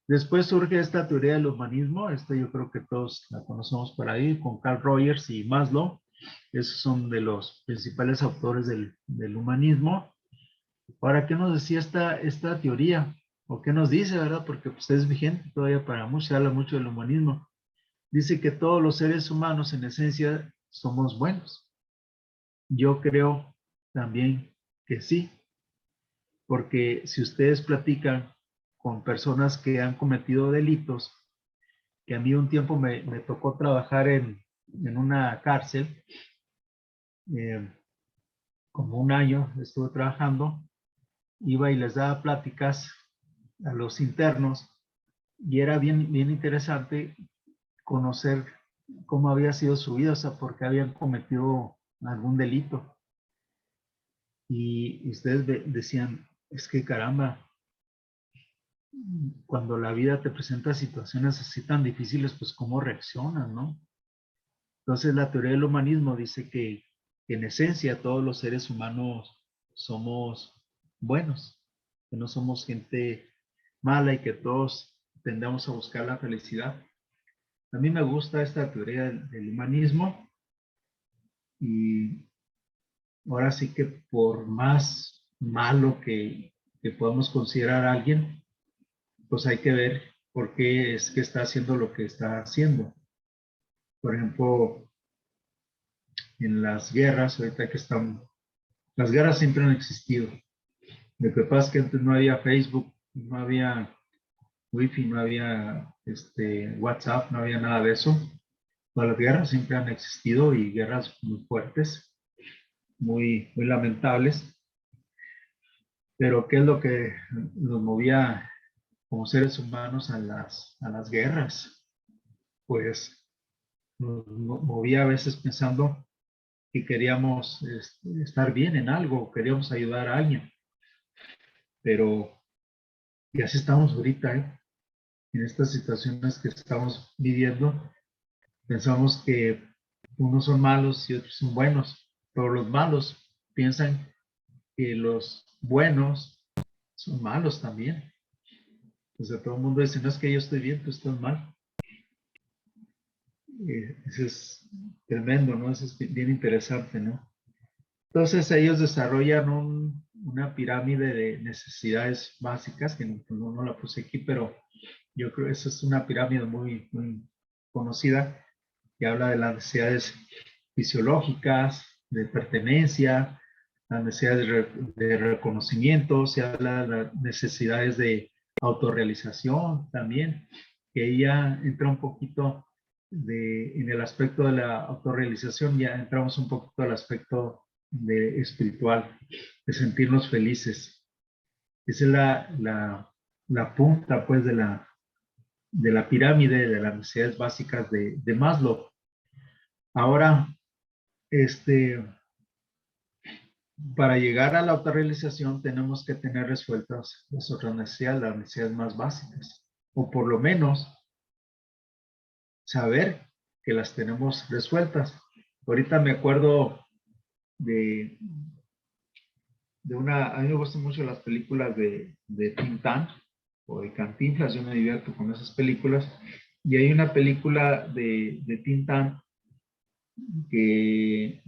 Después surge esta teoría del humanismo, yo creo que todos la conocemos por ahí, con Carl Rogers y Maslow. Esos son de los principales autores del humanismo. Ahora, ¿qué nos decía esta teoría? ¿O qué nos dice, verdad? Porque pues, es vigente todavía para muchos, se habla mucho del humanismo. Dice que todos los seres humanos en esencia somos buenos. Yo creo también que sí, porque si ustedes platican con personas que han cometido delitos, que a mí un tiempo me tocó trabajar en una cárcel, como un año estuve trabajando, iba y les daba pláticas a los internos y era bien interesante conocer cómo había sido su vida, o sea, por qué habían cometido algún delito. Y ustedes decían, es que caramba, cuando la vida te presenta situaciones así tan difíciles, pues cómo reaccionan, ¿no? Entonces la teoría del humanismo dice que en esencia todos los seres humanos somos buenos, que no somos gente mala y que todos tendemos a buscar la felicidad. A mí me gusta esta teoría del humanismo y ahora sí que por más malo que podamos considerar a alguien, pues hay que ver por qué es que está haciendo lo que está haciendo. Por ejemplo, en las guerras, ahorita que están, las guerras siempre han existido. Lo que pasa es que antes no había Facebook, no había Wi-Fi, no había WhatsApp, no había nada de eso. Todas las guerras siempre han existido y guerras muy fuertes, muy lamentables. Pero ¿qué es lo que nos movía como seres humanos a las guerras? Pues nos movía a veces pensando que queríamos estar bien en algo, queríamos ayudar a alguien. Pero, y así estamos ahorita, en estas situaciones que estamos viviendo, pensamos que unos son malos y otros son buenos, pero los malos piensan que los buenos son malos también. O sea, todo el mundo dice, no es que yo estoy bien, tú estás mal. Eso es tremendo, ¿no? Eso es bien interesante, ¿no? Entonces ellos desarrollan una pirámide de necesidades básicas, que no la puse aquí, pero yo creo que esa es una pirámide muy conocida, que habla de las necesidades fisiológicas, de pertenencia, las necesidades de reconocimiento, se habla de las necesidades de autorrealización también, que ella entra un poquito en el aspecto de la autorrealización, ya entramos un poquito al aspecto de espiritual, de sentirnos felices. Esa es la punta, pues, de la la pirámide de las necesidades básicas de Maslow. Ahora, para llegar a la autorrealización tenemos que tener resueltas las otras necesidades, las necesidades más básicas, o por lo menos saber que las tenemos resueltas. Ahorita me acuerdo de a mí me gustan mucho las películas de Tintán o de Cantinflas, yo me divierto con esas películas, y hay una película de Tintán que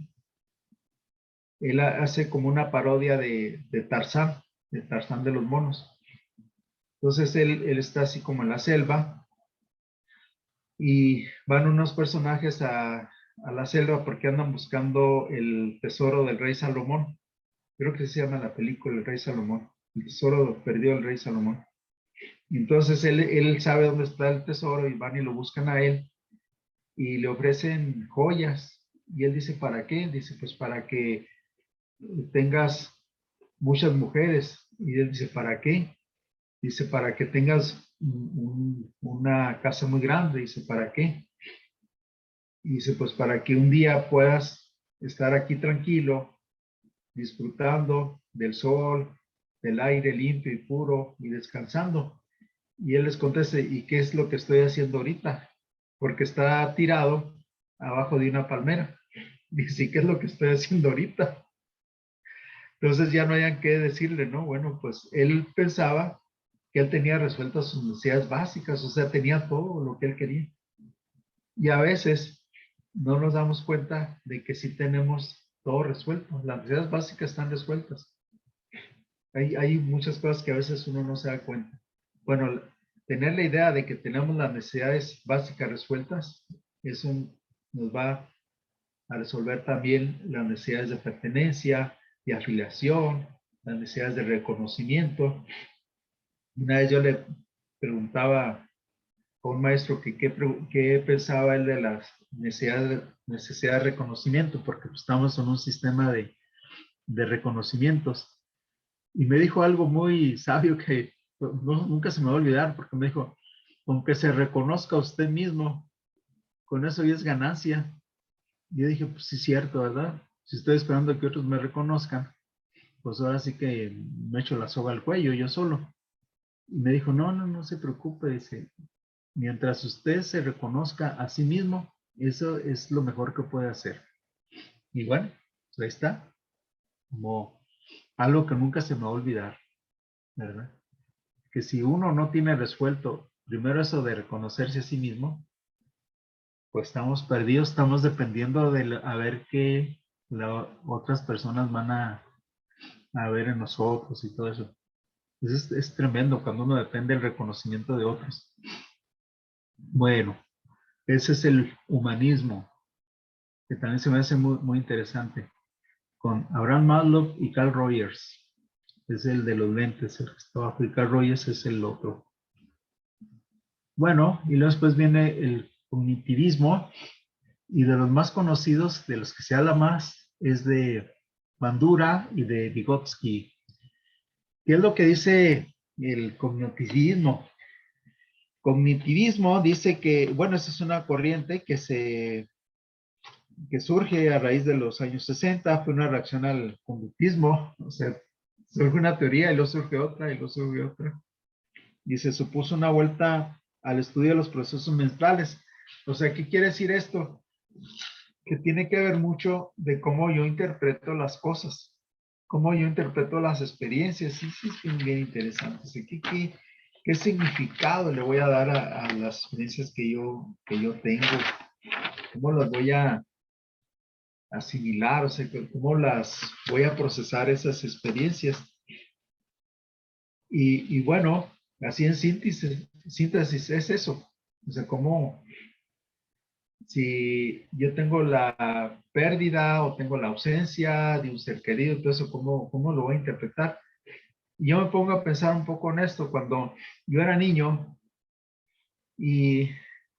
él hace como una parodia de Tarzán de los monos. Entonces él está así como en la selva y van unos personajes a la selva porque andan buscando el tesoro del rey Salomón. Creo que se llama la película El Rey Salomón. El tesoro perdió el rey Salomón. Y entonces él sabe dónde está el tesoro y van y lo buscan a él y le ofrecen joyas. Y él dice, ¿para qué? Dice, pues para que tengas muchas mujeres. Y él dice, ¿para qué? Dice, para que tengas una casa muy grande. Dice, ¿para qué? Y dice, pues para que un día puedas estar aquí tranquilo, disfrutando del sol, del aire limpio y puro y descansando. Y él les contesta, ¿y qué es lo que estoy haciendo ahorita? Porque está tirado abajo de una palmera. Dice, ¿qué es lo que estoy haciendo ahorita? Entonces ya no hayan qué decirle, ¿no? Bueno, pues él pensaba que él tenía resueltas sus necesidades básicas, o sea, tenía todo lo que él quería. Y a veces no nos damos cuenta de que sí tenemos todo resuelto. Las necesidades básicas están resueltas. Hay muchas cosas que a veces uno no se da cuenta. Bueno, tener la idea de que tenemos las necesidades básicas resueltas, eso nos va a resolver también las necesidades de pertenencia, de afiliación, las necesidades de reconocimiento. Una vez yo le preguntaba a un maestro que qué pensaba él de las necesidades de reconocimiento, porque pues, estamos en un sistema de reconocimientos. Y me dijo algo muy sabio que nunca se me va a olvidar, porque me dijo, aunque se reconozca a usted mismo, con eso ya es ganancia. Y yo dije, pues sí es cierto, ¿verdad? Si estoy esperando que otros me reconozcan, pues ahora sí que me echo la soga al cuello yo solo. Y me dijo, no se preocupe, dice, mientras usted se reconozca a sí mismo, eso es lo mejor que puede hacer. Y bueno, pues ahí está, como algo que nunca se me va a olvidar, ¿verdad? Que si uno no tiene resuelto primero eso de reconocerse a sí mismo, pues estamos perdidos, estamos dependiendo de a ver qué otras personas van a ver en nosotros y todo eso. Es tremendo cuando uno depende del reconocimiento de otros. Bueno, ese es el humanismo, que también se me hace muy, muy interesante, con Abraham Maslow y Carl Rogers. Es el de los lentes, el que está abajo, y Carl Rogers es el otro. Bueno, y luego después viene el cognitivismo, y de los más conocidos, de los que se habla más, es de Bandura y de Vygotsky. ¿Qué es lo que dice el cognitivismo? Cognitivismo dice que, bueno, esa es una corriente que surge a raíz de los años 60, fue una reacción al conductismo, o sea, surge una teoría y luego surge otra y luego surge otra. Y se supuso una vuelta al estudio de los procesos mentales. O sea, ¿qué quiere decir esto? Que tiene que ver mucho de cómo yo interpreto las cosas, cómo yo interpreto las experiencias. Sí, es bien interesante. O sea, ¿qué significado le voy a dar a las experiencias que yo tengo? ¿Cómo las voy a asimilar? O sea, ¿cómo las voy a procesar esas experiencias? Y bueno, así en síntesis es eso. O sea, cómo si yo tengo la pérdida o tengo la ausencia de un ser querido, todo eso, ¿cómo lo voy a interpretar? Y yo me pongo a pensar un poco en esto. Cuando yo era niño y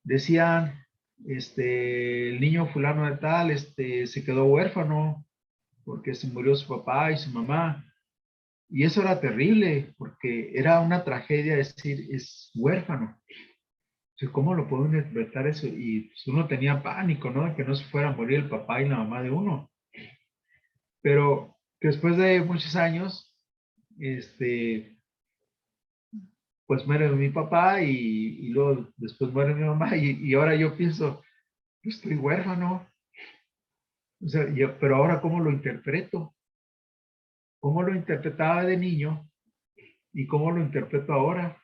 decían, el niño fulano de tal, se quedó huérfano porque se murió su papá y su mamá. Y eso era terrible porque era una tragedia decir, es huérfano. sea, ¿cómo lo puedo interpretar eso? Y pues, uno tenía pánico, ¿no? De que no se fuera a morir el papá y la mamá de uno. Pero después de muchos años, pues muere mi papá y luego después muere mi mamá y ahora yo pienso, yo estoy huérfano. O sea, pero ahora ¿cómo lo interpreto? ¿Cómo lo interpretaba de niño y cómo lo interpreto ahora?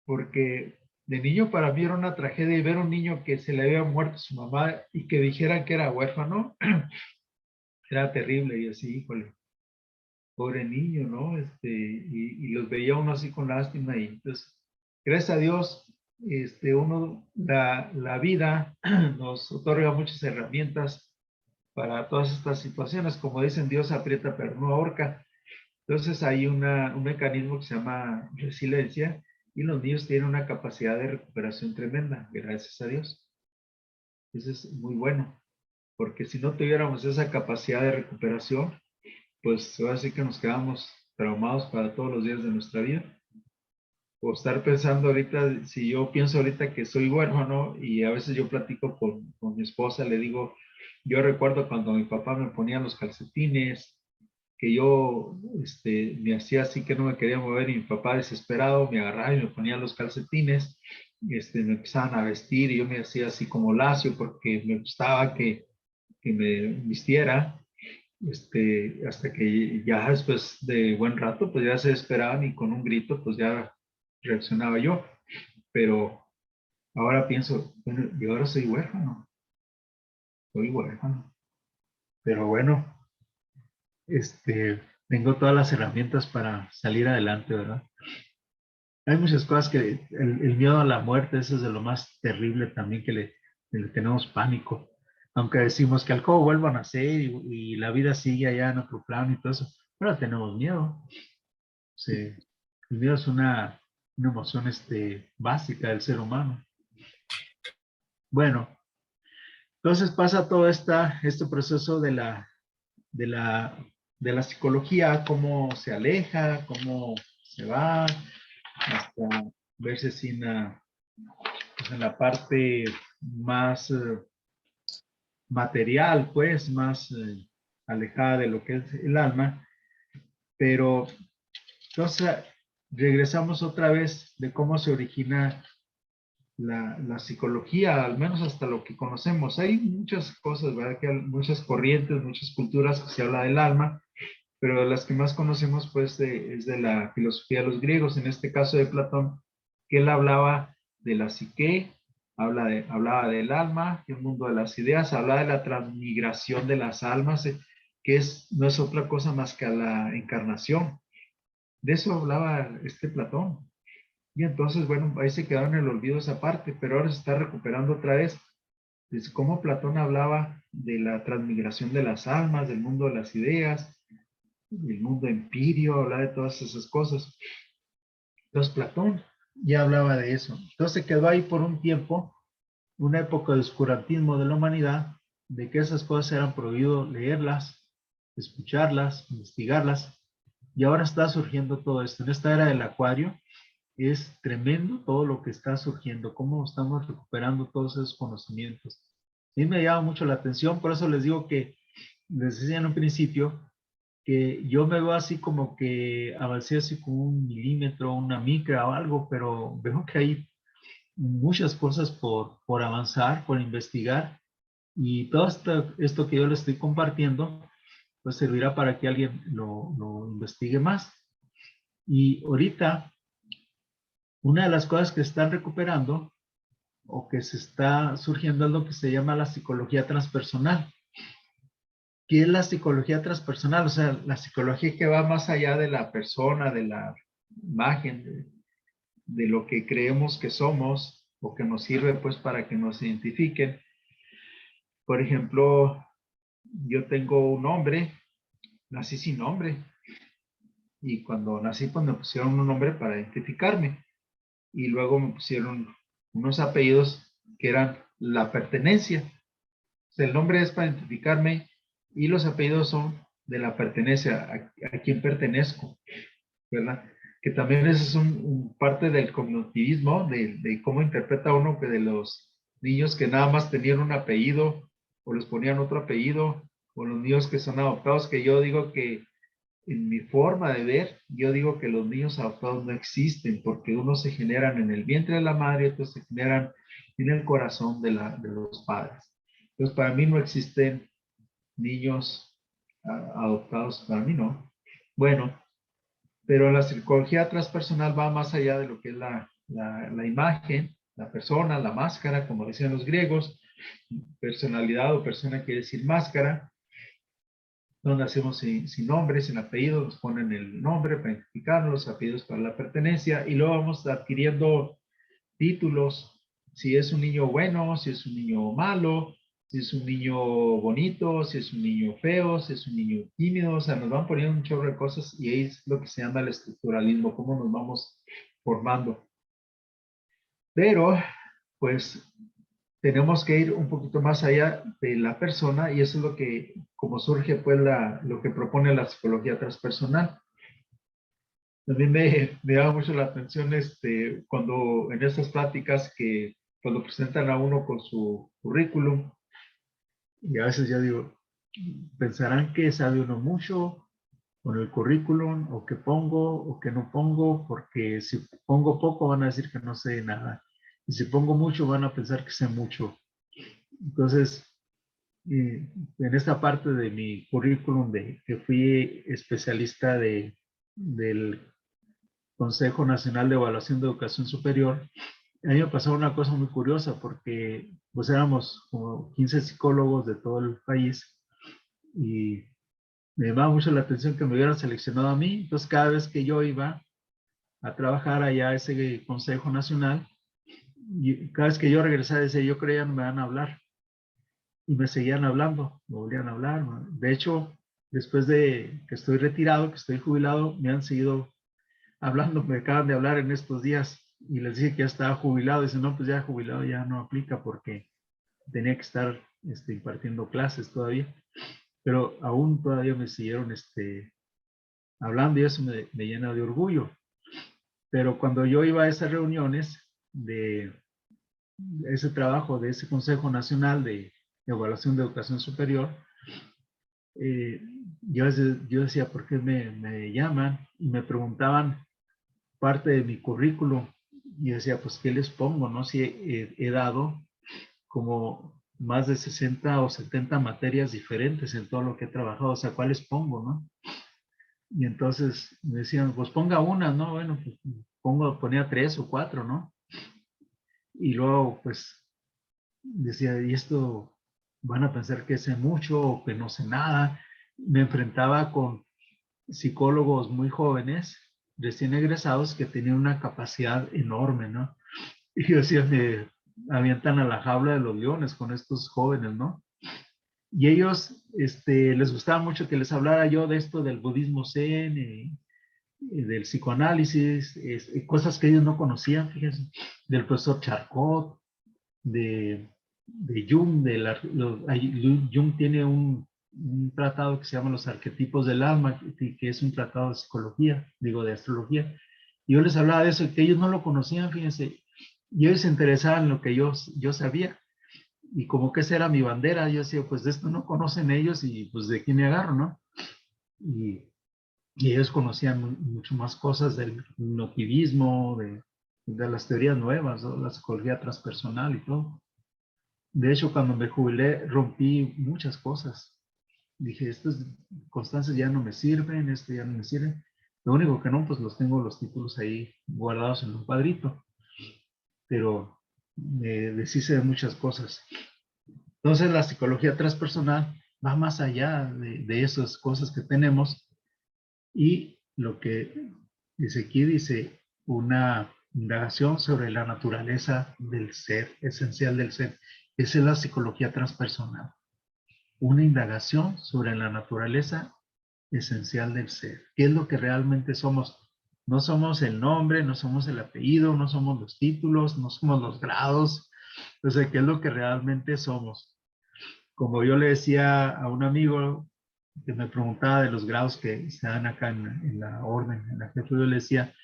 Porque de niño para mí era una tragedia y ver a un niño que se le había muerto su mamá y que dijeran que era huérfano, era terrible y así, híjole, pobre niño, ¿no? Y los veía uno así con lástima y entonces, gracias a Dios, la vida nos otorga muchas herramientas para todas estas situaciones. Como dicen, Dios aprieta pero no ahorca. Entonces hay un mecanismo que se llama resiliencia y los niños tienen una capacidad de recuperación tremenda, gracias a Dios. Eso es muy bueno, porque si no tuviéramos esa capacidad de recuperación, pues ahora sí que nos quedamos traumados para todos los días de nuestra vida. O estar pensando ahorita, si yo pienso ahorita que soy huérfano y a veces yo platico con mi esposa, le digo, yo recuerdo cuando mi papá me ponía los calcetines, que yo me hacía así que no me quería mover y mi papá desesperado me agarraba y me ponía los calcetines, me empezaban a vestir y yo me hacía así como lacio porque me gustaba que me vistiera, hasta que ya después de buen rato pues ya se esperaban y con un grito pues ya reaccionaba yo, pero ahora pienso, bueno, yo ahora soy huérfano, pero bueno, tengo todas las herramientas para salir adelante, ¿verdad? Hay muchas cosas que el miedo a la muerte, eso es de lo más terrible también que le tenemos pánico. Aunque decimos que al cabo vuelva a nacer y la vida sigue allá en otro plano y todo eso, pero tenemos miedo. Sí. El miedo es una emoción básica del ser humano. Bueno, entonces pasa todo este proceso de la, de la psicología, cómo se aleja, cómo se va, hasta verse sin pues en la parte más material, pues, más alejada de lo que es el alma. Pero entonces regresamos otra vez de cómo se origina la psicología, al menos hasta lo que conocemos. Hay muchas cosas, ¿verdad? Que hay muchas corrientes, muchas culturas que se habla del alma, pero de las que más conocemos, pues, es de la filosofía de los griegos, en este caso de Platón, que él hablaba de la psique, hablaba del alma, el mundo de las ideas, hablaba de la transmigración de las almas, que no es otra cosa más que la encarnación. De eso hablaba Platón. Y entonces, bueno, ahí se quedó en el olvido esa parte, pero ahora se está recuperando otra vez. Es como Platón hablaba de la transmigración de las almas, del mundo de las ideas, del mundo empirio, hablaba de todas esas cosas. Entonces Platón ya hablaba de eso. Entonces se quedó ahí por un tiempo, una época de oscurantismo de la humanidad, de que esas cosas eran prohibido leerlas, escucharlas, investigarlas, y ahora está surgiendo todo esto. En esta era del Acuario, es tremendo todo lo que está surgiendo, cómo estamos recuperando todos esos conocimientos. A mí me llama mucho la atención, por eso les digo que, les decía en un principio, que yo me veo así como que avancé así como 1 milímetro, una micra o algo, pero veo que hay muchas cosas por avanzar, por investigar, y todo esto que yo le estoy compartiendo, pues servirá para que alguien lo investigue más. Y ahorita, una de las cosas que están recuperando o que se está surgiendo es lo que se llama la psicología transpersonal. ¿Qué es la psicología transpersonal? O sea, la psicología que va más allá de la persona, de la imagen, de lo que creemos que somos o que nos sirve pues para que nos identifiquen. Por ejemplo, yo tengo un nombre, nací sin nombre y cuando nací pues me pusieron un nombre para identificarme y luego me pusieron unos apellidos que eran la pertenencia. O sea, el nombre es para identificarme y los apellidos son de la pertenencia, a quien pertenezco, ¿verdad? que también eso es parte del cognitivismo, de cómo interpreta uno que de los niños que nada más tenían un apellido o les ponían otro apellido, o los niños que son adoptados, que yo digo que en mi forma de ver, yo digo que los niños adoptados no existen porque unos se generan en el vientre de la madre y otros se generan en el corazón de los padres. Entonces, para mí no existen niños adoptados, para mí no. Bueno, pero la psicología transpersonal va más allá de lo que es la imagen, la persona, la máscara, como decían los griegos. Personalidad o persona quiere decir máscara, donde hacemos sin nombre, sin apellido, nos ponen el nombre para identificarnos, los apellidos para la pertenencia, y luego vamos adquiriendo títulos, si es un niño bueno, si es un niño malo, si es un niño bonito, si es un niño feo, si es un niño tímido, o sea, nos van poniendo un chorro de cosas y ahí es lo que se llama el estructuralismo, cómo nos vamos formando. Pero, pues, tenemos que ir un poquito más allá de la persona y eso es lo que, como surge, pues, lo que propone la psicología transpersonal. A mí me llama mucho la atención cuando en estas pláticas cuando presentan a uno con su currículum, y a veces yo digo, pensarán que sabe uno mucho con el currículum, o que pongo, o que no pongo, porque si pongo poco van a decir que no sé nada, y si pongo mucho van a pensar que sé mucho. Entonces, en esta parte de mi currículum, que fui especialista del Consejo Nacional de Evaluación de Educación Superior, a mí me pasó una cosa muy curiosa porque pues éramos como 15 psicólogos de todo el país y me llamaba mucho la atención que me hubieran seleccionado a mí. Entonces cada vez que yo iba a trabajar allá a ese Consejo Nacional, y cada vez que yo regresaba decía, yo creía que me van a hablar. Y me seguían hablando, me volvían a hablar. De hecho, después de que estoy retirado, que estoy jubilado, me han seguido hablando, me acaban de hablar en estos días y les dije que ya estaba jubilado. Dicen, no, pues ya jubilado ya no aplica porque tenía que estar impartiendo clases todavía. Pero aún todavía me siguieron hablando y eso me llena de orgullo. Pero cuando yo iba a esas reuniones de ese trabajo, de ese Consejo Nacional de Evaluación de Educación Superior, yo decía, ¿por qué me llaman? Y me preguntaban parte de mi currículum y decía, pues, ¿qué les pongo? No sé si he dado como más de 60 o 70 materias diferentes en todo lo que he trabajado, o sea, ¿cuáles pongo, no? Y entonces me decían, pues ponga una, ¿no? Bueno, pues ponía 3 o 4, ¿no? Y luego, pues, decía, ¿y esto van a pensar que sé mucho o que no sé nada? Me enfrentaba con psicólogos muy jóvenes, recién egresados, que tenían una capacidad enorme, ¿no? Y yo decía, me avientan a la jaula de los leones con estos jóvenes, ¿no? Y ellos, les gustaba mucho que les hablara yo de esto del budismo zen, del psicoanálisis, cosas que ellos no conocían, fíjense, del profesor Charcot, de Jung, Jung tiene un tratado que se llama Los Arquetipos del Alma, que es un tratado de psicología, digo, de astrología. Y yo les hablaba de eso, que ellos no lo conocían, fíjense, y ellos se interesaban en lo que yo sabía. Y como que esa era mi bandera, yo decía, pues de esto no conocen ellos y pues de quién me agarro, ¿no? Y, y ellos conocían mucho más cosas del hipnotivismo, de las teorías nuevas, ¿no? La psicología transpersonal y todo. De hecho, cuando me jubilé, rompí muchas cosas. Dije, estas constancias ya no me sirven, esto ya no me sirve. Lo único que no, pues los tengo los títulos ahí guardados en un cuadrito. Pero me deshice de muchas cosas. Entonces, la psicología transpersonal va más allá de esas cosas que tenemos. Y lo que dice aquí, dice una indagación sobre la naturaleza del ser, esencial del ser. Esa es la psicología transpersonal. Una indagación sobre la naturaleza esencial del ser. ¿Qué es lo que realmente somos? No somos el nombre, no somos el apellido, no somos los títulos, no somos los grados. O sea, ¿qué es lo que realmente somos? Como yo le decía a un amigo que me preguntaba de los grados que se dan acá en la orden, en la que yo le decía,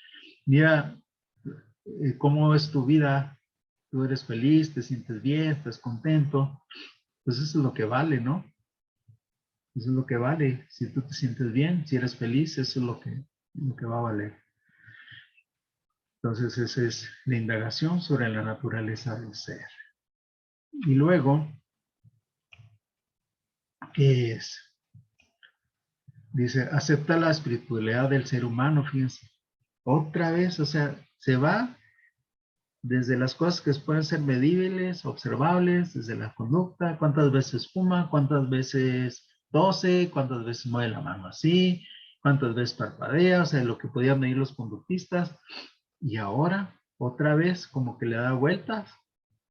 Mira cómo es tu vida, tú eres feliz, te sientes bien, estás contento, pues eso es lo que vale, ¿no? Eso es lo que vale. Si tú te sientes bien, si eres feliz, eso es lo que va a valer. Entonces, esa es la indagación sobre la naturaleza del ser. Y luego, ¿qué es? Dice, acepta la espiritualidad del ser humano, fíjense. Otra vez, o sea, se va desde las cosas que pueden ser medibles, observables, desde la conducta, cuántas veces fuma, cuántas veces tose, cuántas veces mueve la mano así, cuántas veces parpadea, o sea, lo que podían medir los conductistas. Y ahora, otra vez, como que le da vueltas,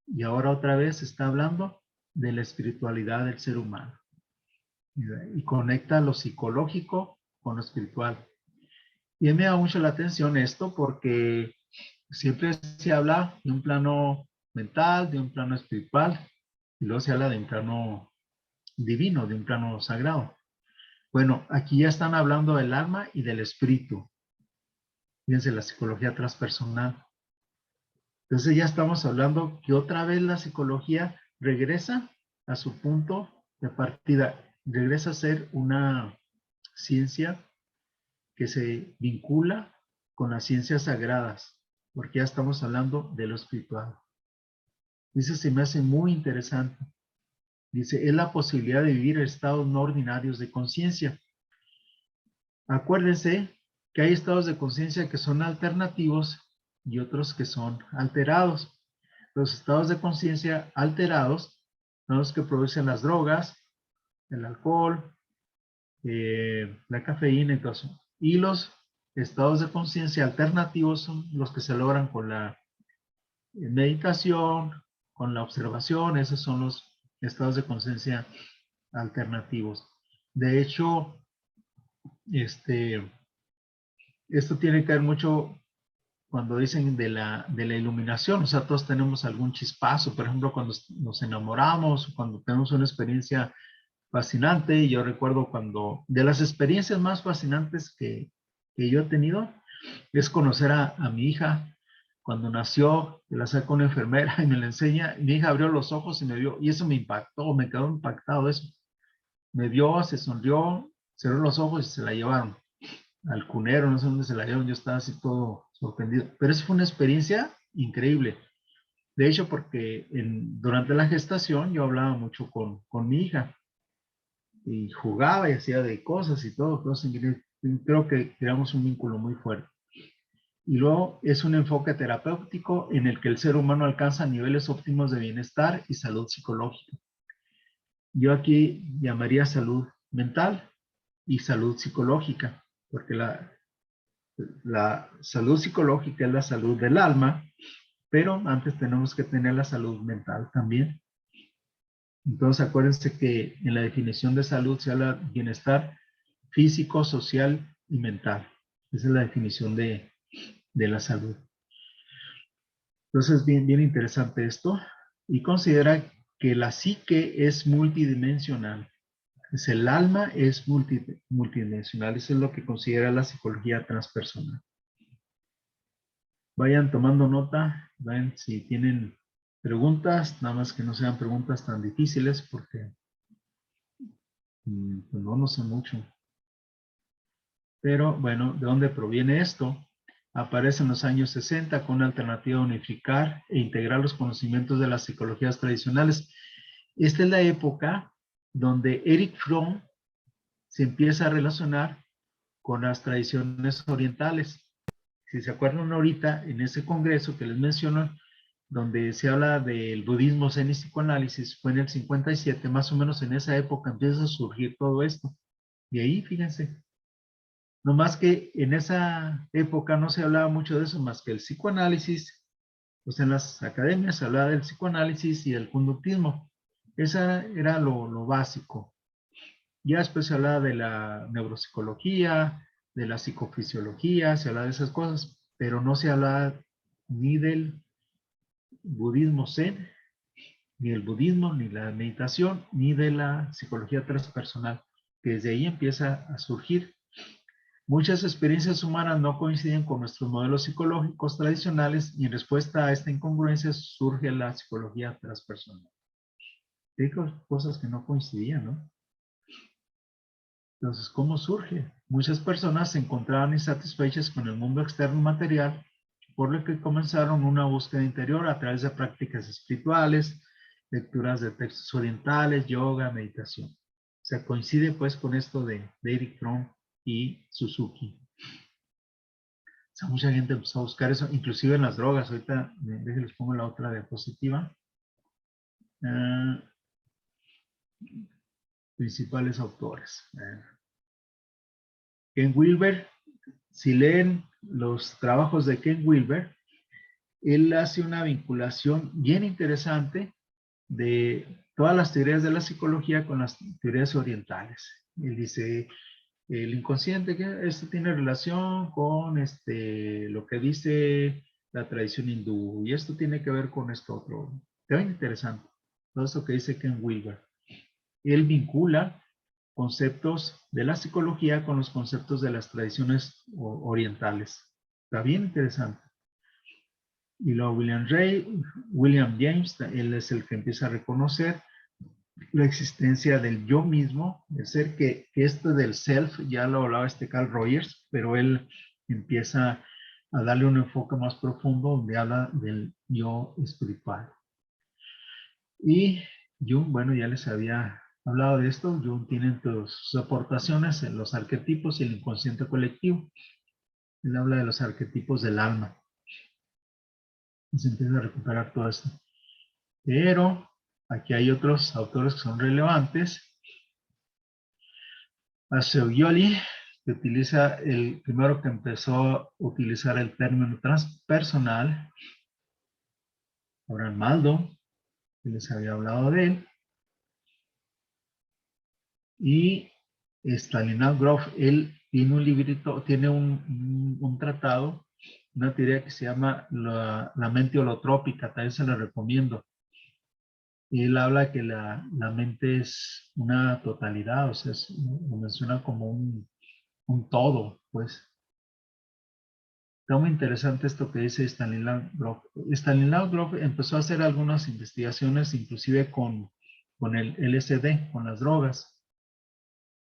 y ahora otra vez está hablando de la espiritualidad del ser humano. Y conecta lo psicológico con lo espiritual. Y me da mucho la atención esto porque siempre se habla de un plano mental, de un plano espiritual, y luego se habla de un plano divino, de un plano sagrado. Bueno, aquí ya están hablando del alma y del espíritu. Fíjense, la psicología transpersonal. Entonces ya estamos hablando que otra vez la psicología regresa a su punto de partida, regresa a ser una ciencia que se vincula con las ciencias sagradas, porque ya estamos hablando de lo espiritual. Dice, se me hace muy interesante. Dice, es la posibilidad de vivir estados no ordinarios de conciencia. Acuérdense que hay estados de conciencia que son alternativos y otros que son alterados. Los estados de conciencia alterados son los que producen las drogas, el alcohol, la cafeína y todo eso. Y los estados de conciencia alternativos son los que se logran con la meditación, con la observación. Esos son los estados de conciencia alternativos. De hecho, esto tiene que ver mucho cuando dicen de la iluminación. O sea, todos tenemos algún chispazo, por ejemplo, cuando nos enamoramos, cuando tenemos una experiencia fascinante. Y yo recuerdo cuando, de las experiencias más fascinantes que yo he tenido, es conocer a mi hija. Cuando nació, la sacó una enfermera y me la enseña. Mi hija abrió los ojos y me vio, y eso me impactó, me quedó impactado eso. Me vio, se sonrió, cerró los ojos y se la llevaron al cunero, no sé dónde se la llevaron, yo estaba así todo sorprendido. Pero eso fue una experiencia increíble. De hecho, porque durante la gestación yo hablaba mucho con mi hija y jugaba y hacía de cosas y todo, creo que creamos un vínculo muy fuerte. Y luego es un enfoque terapéutico en el que el ser humano alcanza niveles óptimos de bienestar y salud psicológica. Yo aquí llamaría salud mental y salud psicológica, porque la salud psicológica es la salud del alma, pero antes tenemos que tener la salud mental también. Entonces acuérdense que en la definición de salud se habla de bienestar físico, social y mental. Esa es la definición de la salud. Entonces, bien interesante esto. Y considera que la psique es multidimensional. Es el alma es multidimensional. Eso es lo que considera la psicología transpersonal. Vayan tomando nota. Vayan si tienen preguntas. Nada más que no sean preguntas tan difíciles porque pues no sé mucho. Pero bueno, ¿de dónde proviene esto? Aparece en los años 60 con una alternativa a unificar e integrar los conocimientos de las psicologías tradicionales. Esta es la época donde Erich Fromm se empieza a relacionar con las tradiciones orientales. Si se acuerdan ahorita, en ese congreso que les menciono, donde se habla del budismo, zen y psicoanálisis, fue en el 57, más o menos en esa época empieza a surgir todo esto. Y ahí, fíjense, no más que en esa época no se hablaba mucho de eso más que el psicoanálisis. Pues en las academias se hablaba del psicoanálisis y del conductismo. Esa era lo básico. Ya después se hablaba de la neuropsicología, de la psicofisiología, se hablaba de esas cosas, pero no se hablaba ni del budismo zen, ni el budismo, ni la meditación, ni de la psicología transpersonal, que desde ahí empieza a surgir. Muchas experiencias humanas no coinciden con nuestros modelos psicológicos tradicionales y en respuesta a esta incongruencia surge la psicología transpersonal. Cosas que no coincidían, ¿no? Entonces, ¿cómo surge? Muchas personas se encontraban insatisfechas con el mundo externo material, por lo que comenzaron una búsqueda interior a través de prácticas espirituales, lecturas de textos orientales, yoga, meditación. O sea, coincide pues con esto de Eric Fromm y Suzuki. O sea, mucha gente empezó a buscar eso, inclusive en las drogas. Ahorita, les pongo la otra diapositiva. Principales autores. Ken Wilber, si leen los trabajos de Ken Wilber, él hace una vinculación bien interesante de todas las teorías de la psicología con las teorías orientales. Él dice, el inconsciente, que esto tiene relación con lo que dice la tradición hindú, y esto tiene que ver con esto otro. Está bien interesante, todo eso que dice Ken Wilber. Él vincula conceptos de la psicología con los conceptos de las tradiciones orientales. Está bien interesante. Y luego William James, él es el que empieza a reconocer la existencia del yo mismo, de ser que esto del self, ya lo hablaba Carl Rogers, pero él empieza a darle un enfoque más profundo donde habla del yo espiritual. Y Jung, bueno, ya les había hablado de esto. Jung tiene sus aportaciones en los arquetipos y el inconsciente colectivo. Él habla de los arquetipos del alma. Y se empieza a recuperar todo esto. Pero aquí hay otros autores que son relevantes. Assegioli, que utiliza el primero que empezó a utilizar el término transpersonal. Abraham Maldo, que les había hablado de él. Y Stanislav Grof, él tiene un librito, tiene un tratado, una teoría que se llama la mente holotrópica, también se la recomiendo. Y él habla que la mente es una totalidad, o sea, lo menciona como un todo, pues. Está muy interesante esto que dice Stanislav Grof. Stanislav Grof empezó a hacer algunas investigaciones, inclusive con el LSD, con las drogas.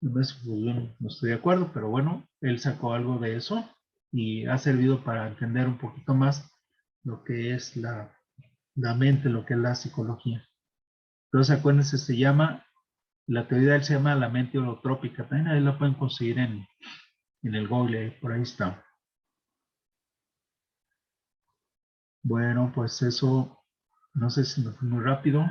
Pues yo no estoy de acuerdo, pero bueno, él sacó algo de eso y ha servido para entender un poquito más lo que es la mente, lo que es la psicología. Entonces, acuérdense, la teoría de él se llama la mente holotrópica. También ahí la pueden conseguir en el Google, por ahí está. Bueno, pues eso, no sé si me fui muy rápido.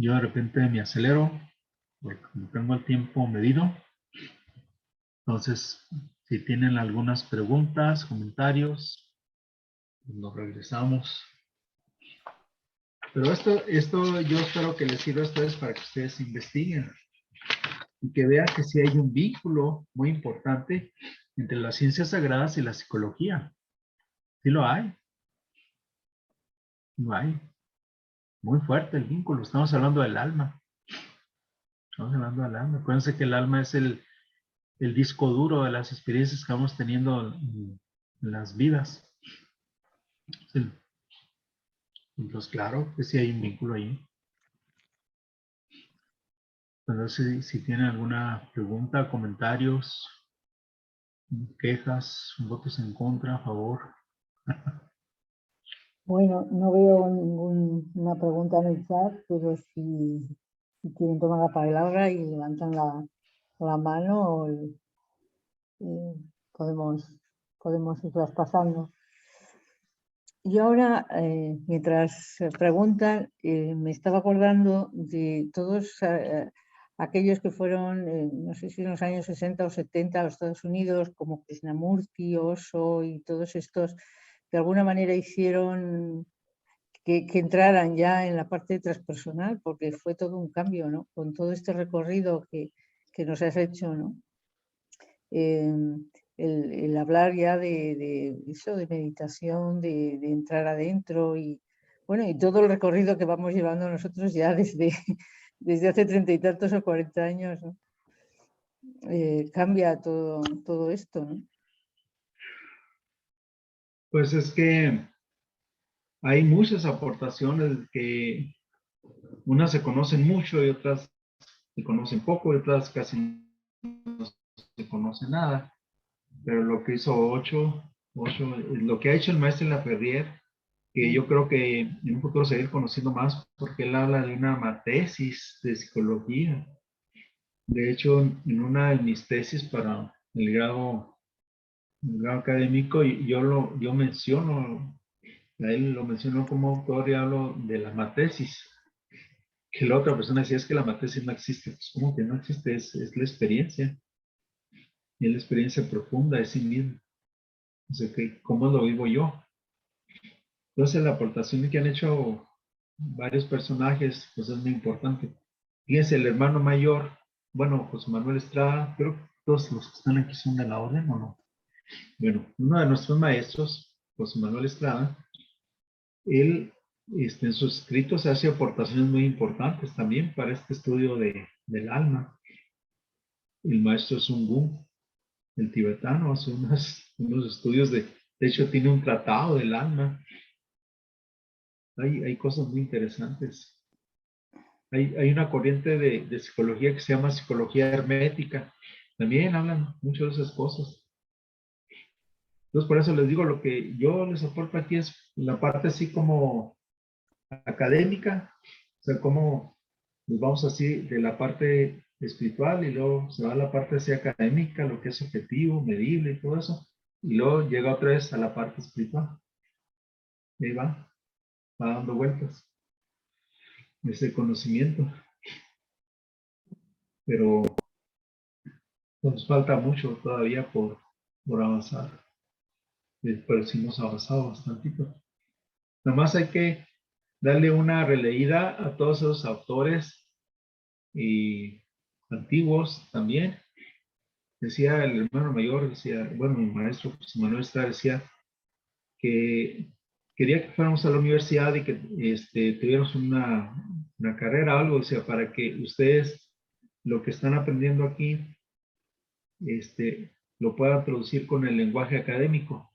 Yo de repente me acelero, porque no tengo el tiempo medido. Entonces, si tienen algunas preguntas, comentarios, nos regresamos. Pero esto yo espero que les sirva a ustedes para que ustedes investiguen y que vean que sí hay un vínculo muy importante entre las ciencias sagradas y la psicología. Sí lo hay. Lo hay. Muy fuerte el vínculo. Estamos hablando del alma. Estamos hablando del alma. Acuérdense que el alma es el disco duro de las experiencias que vamos teniendo en las vidas. Entonces, claro que sí hay un vínculo ahí. Entonces, si tienen alguna pregunta, comentarios, quejas, votos en contra, a favor. Bueno, no veo ninguna pregunta en el chat, pero si quieren tomar la palabra y levantan la mano, podemos irlas pasando. Yo ahora, mientras preguntan, me estaba acordando de todos aquellos que fueron, no sé si en los años 60 o 70 a los Estados Unidos, como Krishnamurti, Osho y todos estos, de alguna manera hicieron que entraran ya en la parte transpersonal, porque fue todo un cambio, ¿no? Con todo este recorrido que nos has hecho, ¿no? El hablar ya de eso, de meditación, de entrar adentro y, bueno, y todo el recorrido que vamos llevando nosotros ya desde desde hace 30 y tantos o 40 años, ¿no? Cambia todo esto, ¿no? Pues es que hay muchas aportaciones que unas se conocen mucho y otras se conocen poco y otras casi no se conoce nada. Pero lo que hizo lo que ha hecho el maestro Laferrière, que yo creo que en un futuro seguir conociendo más, porque él habla de una matesis de psicología. De hecho, en una de mis tesis para el grado académico, yo menciono, a él lo mencionó como autor y hablo de la matesis. Que la otra persona decía es que la matesis no existe. Pues, ¿cómo que no existe? Es la experiencia. Y es la experiencia profunda de sí mismo. O sea, que, ¿cómo lo vivo yo? Entonces, la aportación que han hecho varios personajes, pues es muy importante. Fíjense, el hermano mayor, bueno, José Manuel Estrada, creo que todos los que están aquí son de la orden, ¿o no? Bueno, uno de nuestros maestros, José Manuel Estrada, él en sus escritos hace aportaciones muy importantes también para este estudio del alma. El maestro Sun Woo, el tibetano, hace unos estudios de hecho tiene un tratado del alma. Hay cosas muy interesantes. Hay una corriente de psicología que se llama psicología hermética. También hablan mucho de esas cosas. Entonces, por eso les digo, lo que yo les aporto aquí es la parte así como académica, o sea, cómo nos vamos así de la parte espiritual y luego se va a la parte así académica, lo que es objetivo, medible y todo eso, y luego llega otra vez a la parte espiritual. Y ahí va dando vueltas ese conocimiento, pero nos falta mucho todavía por avanzar, pero sí hemos avanzado bastantito. Nomás hay que darle una releída a todos esos autores y antiguos también. Decía el hermano mayor, decía, bueno, mi maestro José Manuel Estrada decía que quería que fuéramos a la universidad y que tuviéramos una carrera o algo, o sea, para que ustedes lo que están aprendiendo aquí, lo puedan traducir con el lenguaje académico.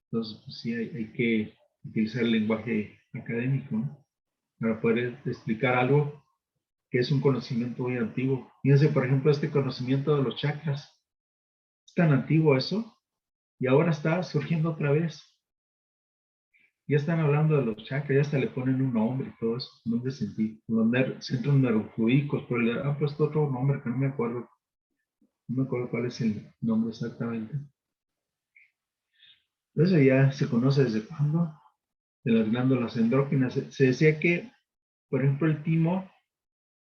Entonces, pues sí, hay que utilizar el lenguaje académico, ¿no? Para poder explicar algo que es un conocimiento muy antiguo. Fíjense, por ejemplo, este conocimiento de los chakras. Es tan antiguo eso y ahora está surgiendo otra vez. Ya están hablando de los chakras, ya hasta le ponen un nombre y todo eso, nombre científico, los centros neurofluídicos, pero le han puesto otro nombre que no me acuerdo cuál es el nombre exactamente. Eso ya se conoce desde cuándo, de las glándulas endócrinas. Se decía que, por ejemplo, el timo,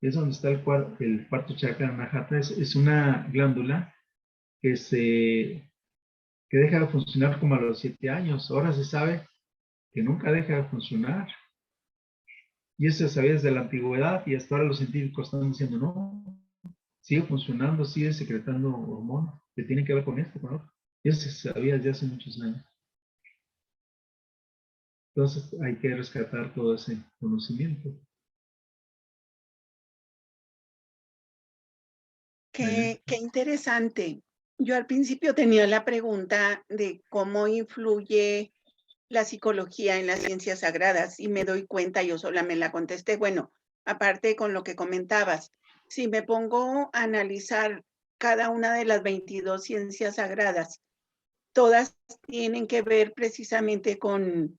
que es donde está el cuarto chakra anahata, es una glándula que deja de funcionar como a los 7 años. Ahora se sabe que nunca deja de funcionar. Y eso se sabía desde la antigüedad y hasta ahora los científicos están diciendo, no, sigue funcionando, sigue secretando hormonas que tienen que ver con esto, con otro. Y eso se sabía desde hace muchos años. Entonces hay que rescatar todo ese conocimiento. Qué interesante. Yo al principio tenía la pregunta de cómo influye la psicología en las ciencias sagradas y me doy cuenta, yo sola me la contesté, bueno, aparte con lo que comentabas, si me pongo a analizar cada una de las 22 ciencias sagradas, todas tienen que ver precisamente con,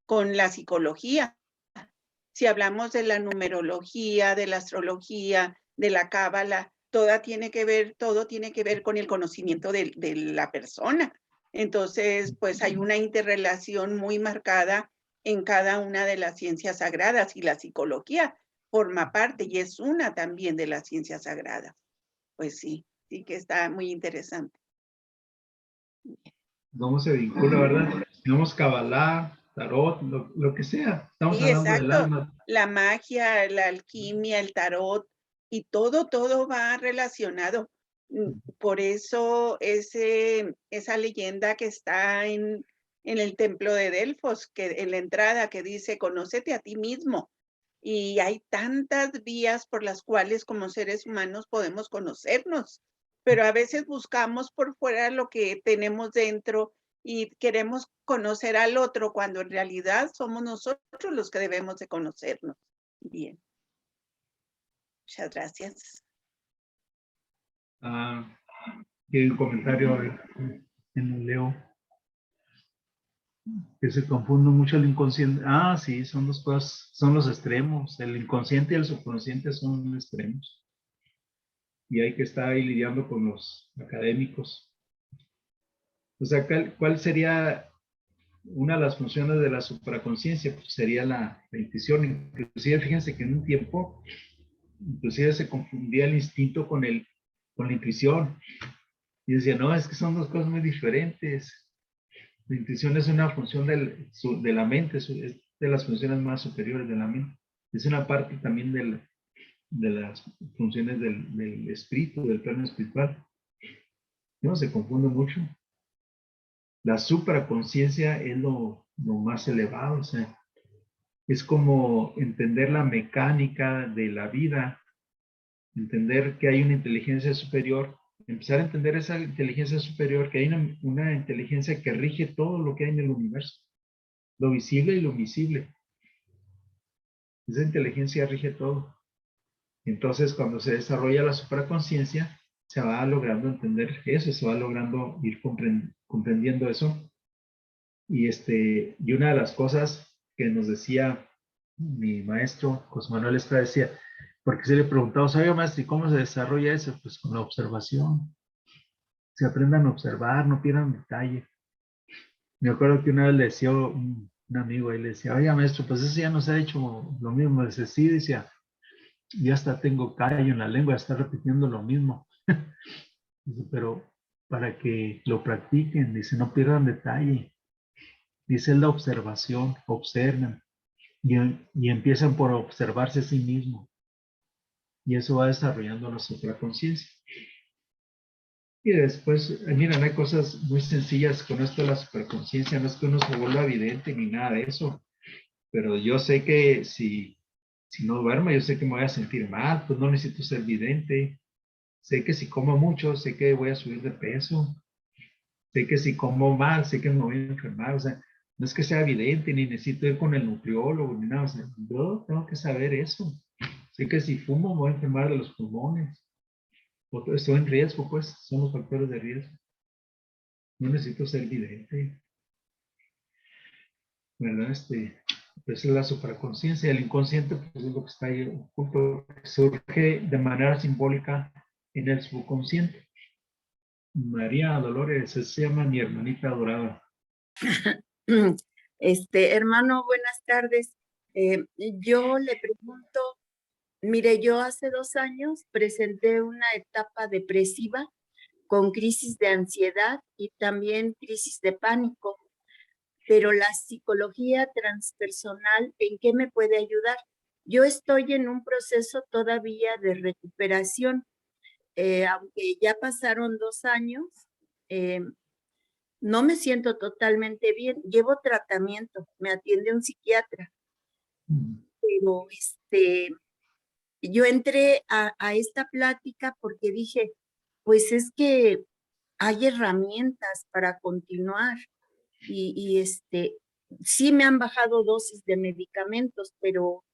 con la psicología. Si hablamos de la numerología, de la astrología, de la cábala, todo tiene que ver con el conocimiento de la persona. Entonces, pues hay una interrelación muy marcada en cada una de las ciencias sagradas y la psicología forma parte y es una también de las ciencias sagradas. Pues sí, sí que está muy interesante. ¿Cómo se vincula, verdad? Tenemos Kabbalah, Tarot, lo que sea. Estamos Sí, hablando del exacto. alma. La magia, la alquimia, el tarot y todo va relacionado. Por eso esa leyenda que está en el templo de Delfos, que en la entrada que dice, conócete a ti mismo. y hay tantas vías por las cuales como seres humanos podemos conocernos, pero a veces buscamos por fuera lo que tenemos dentro y queremos conocer al otro cuando en realidad somos nosotros los que debemos de conocernos. Bien. Muchas gracias. Hay un comentario en el Leo que se confunde mucho el inconsciente. Sí, son dos cosas, son los extremos. El inconsciente y el subconsciente son extremos. Y hay que estar ahí lidiando con los académicos. O sea, ¿cuál sería una de las funciones de la supraconsciencia? Pues sería la intuición. Inclusive, fíjense que en un tiempo, inclusive se confundía el instinto con la intuición. Y decía, no, es que son dos cosas muy diferentes. La intuición es una función de la mente, es de las funciones más superiores de la mente. Es una parte también de las funciones del espíritu, del plano espiritual. No, se confunde mucho. La supraconsciencia es lo más elevado, o sea, es como entender la mecánica de la vida, entender que hay una inteligencia superior, empezar a entender esa inteligencia superior, que hay una inteligencia que rige todo lo que hay en el universo, lo visible y lo invisible. Esa inteligencia rige todo. Entonces, cuando se desarrolla la supraconsciencia, se va logrando entender eso, se va logrando ir comprendiendo eso. Y una de las cosas que nos decía mi maestro, José Manuel Estrada, decía, porque se le preguntaba, oye maestro, ¿y cómo se desarrolla eso? Pues con la observación. Se aprendan a observar, no pierdan detalle. Me acuerdo que una vez le decía un amigo, ahí le decía, oye maestro, pues eso ya nos ha hecho lo mismo. Dice, sí, decía, ya hasta tengo callo en la lengua, está repitiendo lo mismo. Dice, pero para que lo practiquen, dice, no pierdan detalle. Dice, la observación, observen y empiezan por observarse a sí mismo. Y eso va desarrollando la supraconsciencia. Y después, miren, hay cosas muy sencillas con esto de la superconciencia, no es que uno se vuelva evidente ni nada de eso, pero yo sé que si no duermo, yo sé que me voy a sentir mal, pues no necesito ser vidente. Sé que si como mucho, sé que voy a subir de peso. Sé que si como mal, sé que me voy a enfermar. O sea, no es que sea evidente, ni necesito ir con el nutriólogo, ni nada. O sea, yo tengo que saber eso. Sé que si fumo, me voy a enfermar de los pulmones. O estoy en riesgo, pues, son los factores de riesgo. No necesito ser evidente. ¿Verdad? Pues es la supraconsciencia. El inconsciente, pues es lo que está ahí oculto, que surge de manera simbólica en el subconsciente. María Dolores, se llama mi hermanita adorada. Hermano, buenas tardes. Yo le pregunto, mire, yo hace 2 años presenté una etapa depresiva con crisis de ansiedad y también crisis de pánico, pero la psicología transpersonal, ¿en qué me puede ayudar? Yo estoy en un proceso todavía de recuperación, aunque ya pasaron 2 años, no me siento totalmente bien. Llevo tratamiento, me atiende un psiquiatra, pero yo entré a esta plática porque dije, pues es que hay herramientas para continuar y sí me han bajado dosis de medicamentos, pero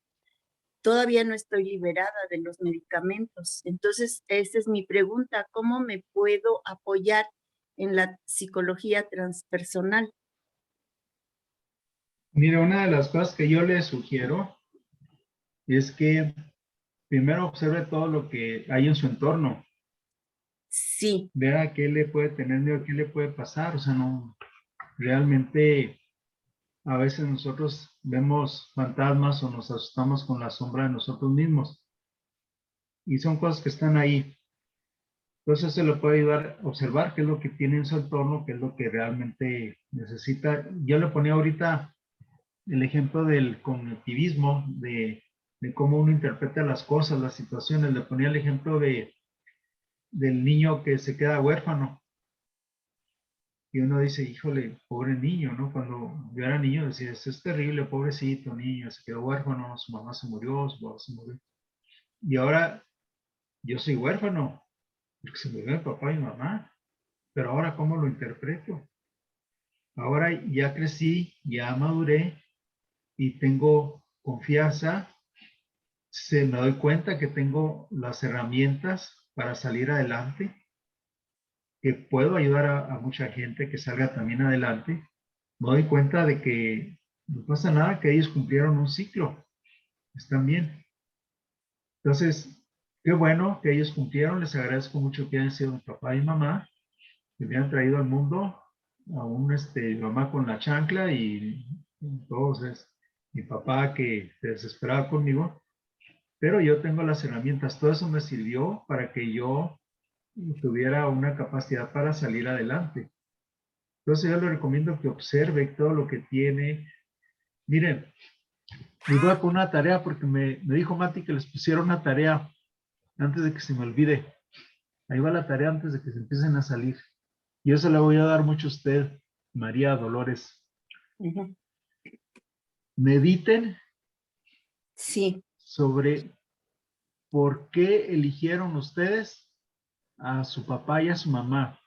todavía no estoy liberada de los medicamentos. Entonces, esa es mi pregunta, ¿cómo me puedo apoyar en la psicología transpersonal? Mira, una de las cosas que yo le sugiero es que primero observe todo lo que hay en su entorno. Sí, Vea qué le puede tener miedo, qué le puede pasar. O sea, no, realmente a veces nosotros vemos fantasmas o nos asustamos con la sombra de nosotros mismos. Y son cosas que están ahí. Entonces se le puede ayudar a observar qué es lo que tiene en su entorno, qué es lo que realmente necesita. Yo le ponía ahorita el ejemplo del cognitivismo, de cómo uno interpreta las cosas, las situaciones. Le ponía el ejemplo del niño que se queda huérfano. Y uno dice, híjole, pobre niño, ¿no? Cuando yo era niño decía, esto es terrible, pobrecito niño, se quedó huérfano, su mamá se murió, su papá se murió. Y ahora yo soy huérfano, porque se murió mi papá y mi mamá. Pero ahora, ¿cómo lo interpreto? Ahora ya crecí, ya maduré y tengo confianza. Me doy cuenta que tengo las herramientas para salir adelante, que puedo ayudar a mucha gente que salga también adelante. Me doy cuenta de que no pasa nada, que ellos cumplieron un ciclo, están bien. Entonces, qué bueno que ellos cumplieron, les agradezco mucho que hayan sido mi papá y mamá, que me han traído al mundo, aún mi mamá con la chancla y entonces mi papá que se desesperaba conmigo, pero yo tengo las herramientas, todo eso me sirvió para que yo tuviera una capacidad para salir adelante. Entonces yo le recomiendo que observe todo lo que tiene. Miren, les voy a poner una tarea porque me dijo Mati que les pusiera una tarea antes de que se me olvide. Ahí va la tarea antes de que se empiecen a salir. Y eso le voy a dar mucho a usted, María Dolores. Mediten Sí, sobre por qué eligieron ustedes a su papá y a su mamá.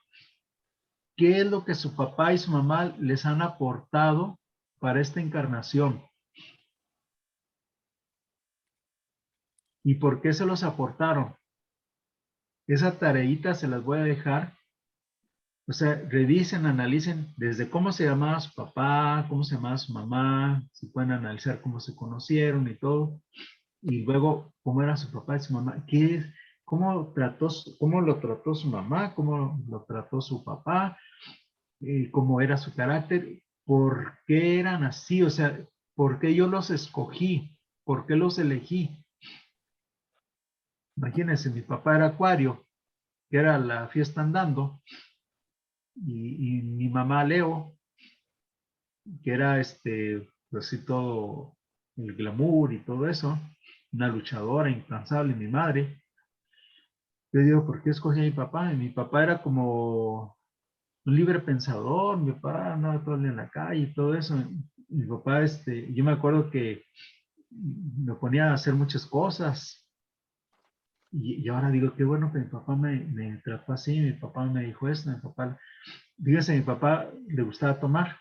¿Qué es lo que su papá y su mamá les han aportado para esta encarnación? ¿Y por qué se los aportaron? Esa tareita se las voy a dejar. O sea, revisen, analicen desde cómo se llamaba su papá, cómo se llamaba su mamá, si pueden analizar cómo se conocieron y todo. Y luego cómo era su papá y su mamá, cómo lo trató su mamá, cómo lo trató su papá, cómo era su carácter, por qué eran así, o sea, por qué yo los escogí, por qué los elegí. Imagínense, mi papá era Acuario, que era la fiesta andando, y mi mamá Leo, que era pues sí, todo el glamour y todo eso, una luchadora incansable, mi madre. Yo digo, ¿por qué escogí a mi papá? Y mi papá era como un libre pensador, mi papá andaba todo el día en la calle y todo eso. Mi papá, yo me acuerdo que me ponía a hacer muchas cosas. Y ahora digo, qué bueno que mi papá me trató así, mi papá me dijo esto, mi papá, fíjese, mi papá le gustaba tomar.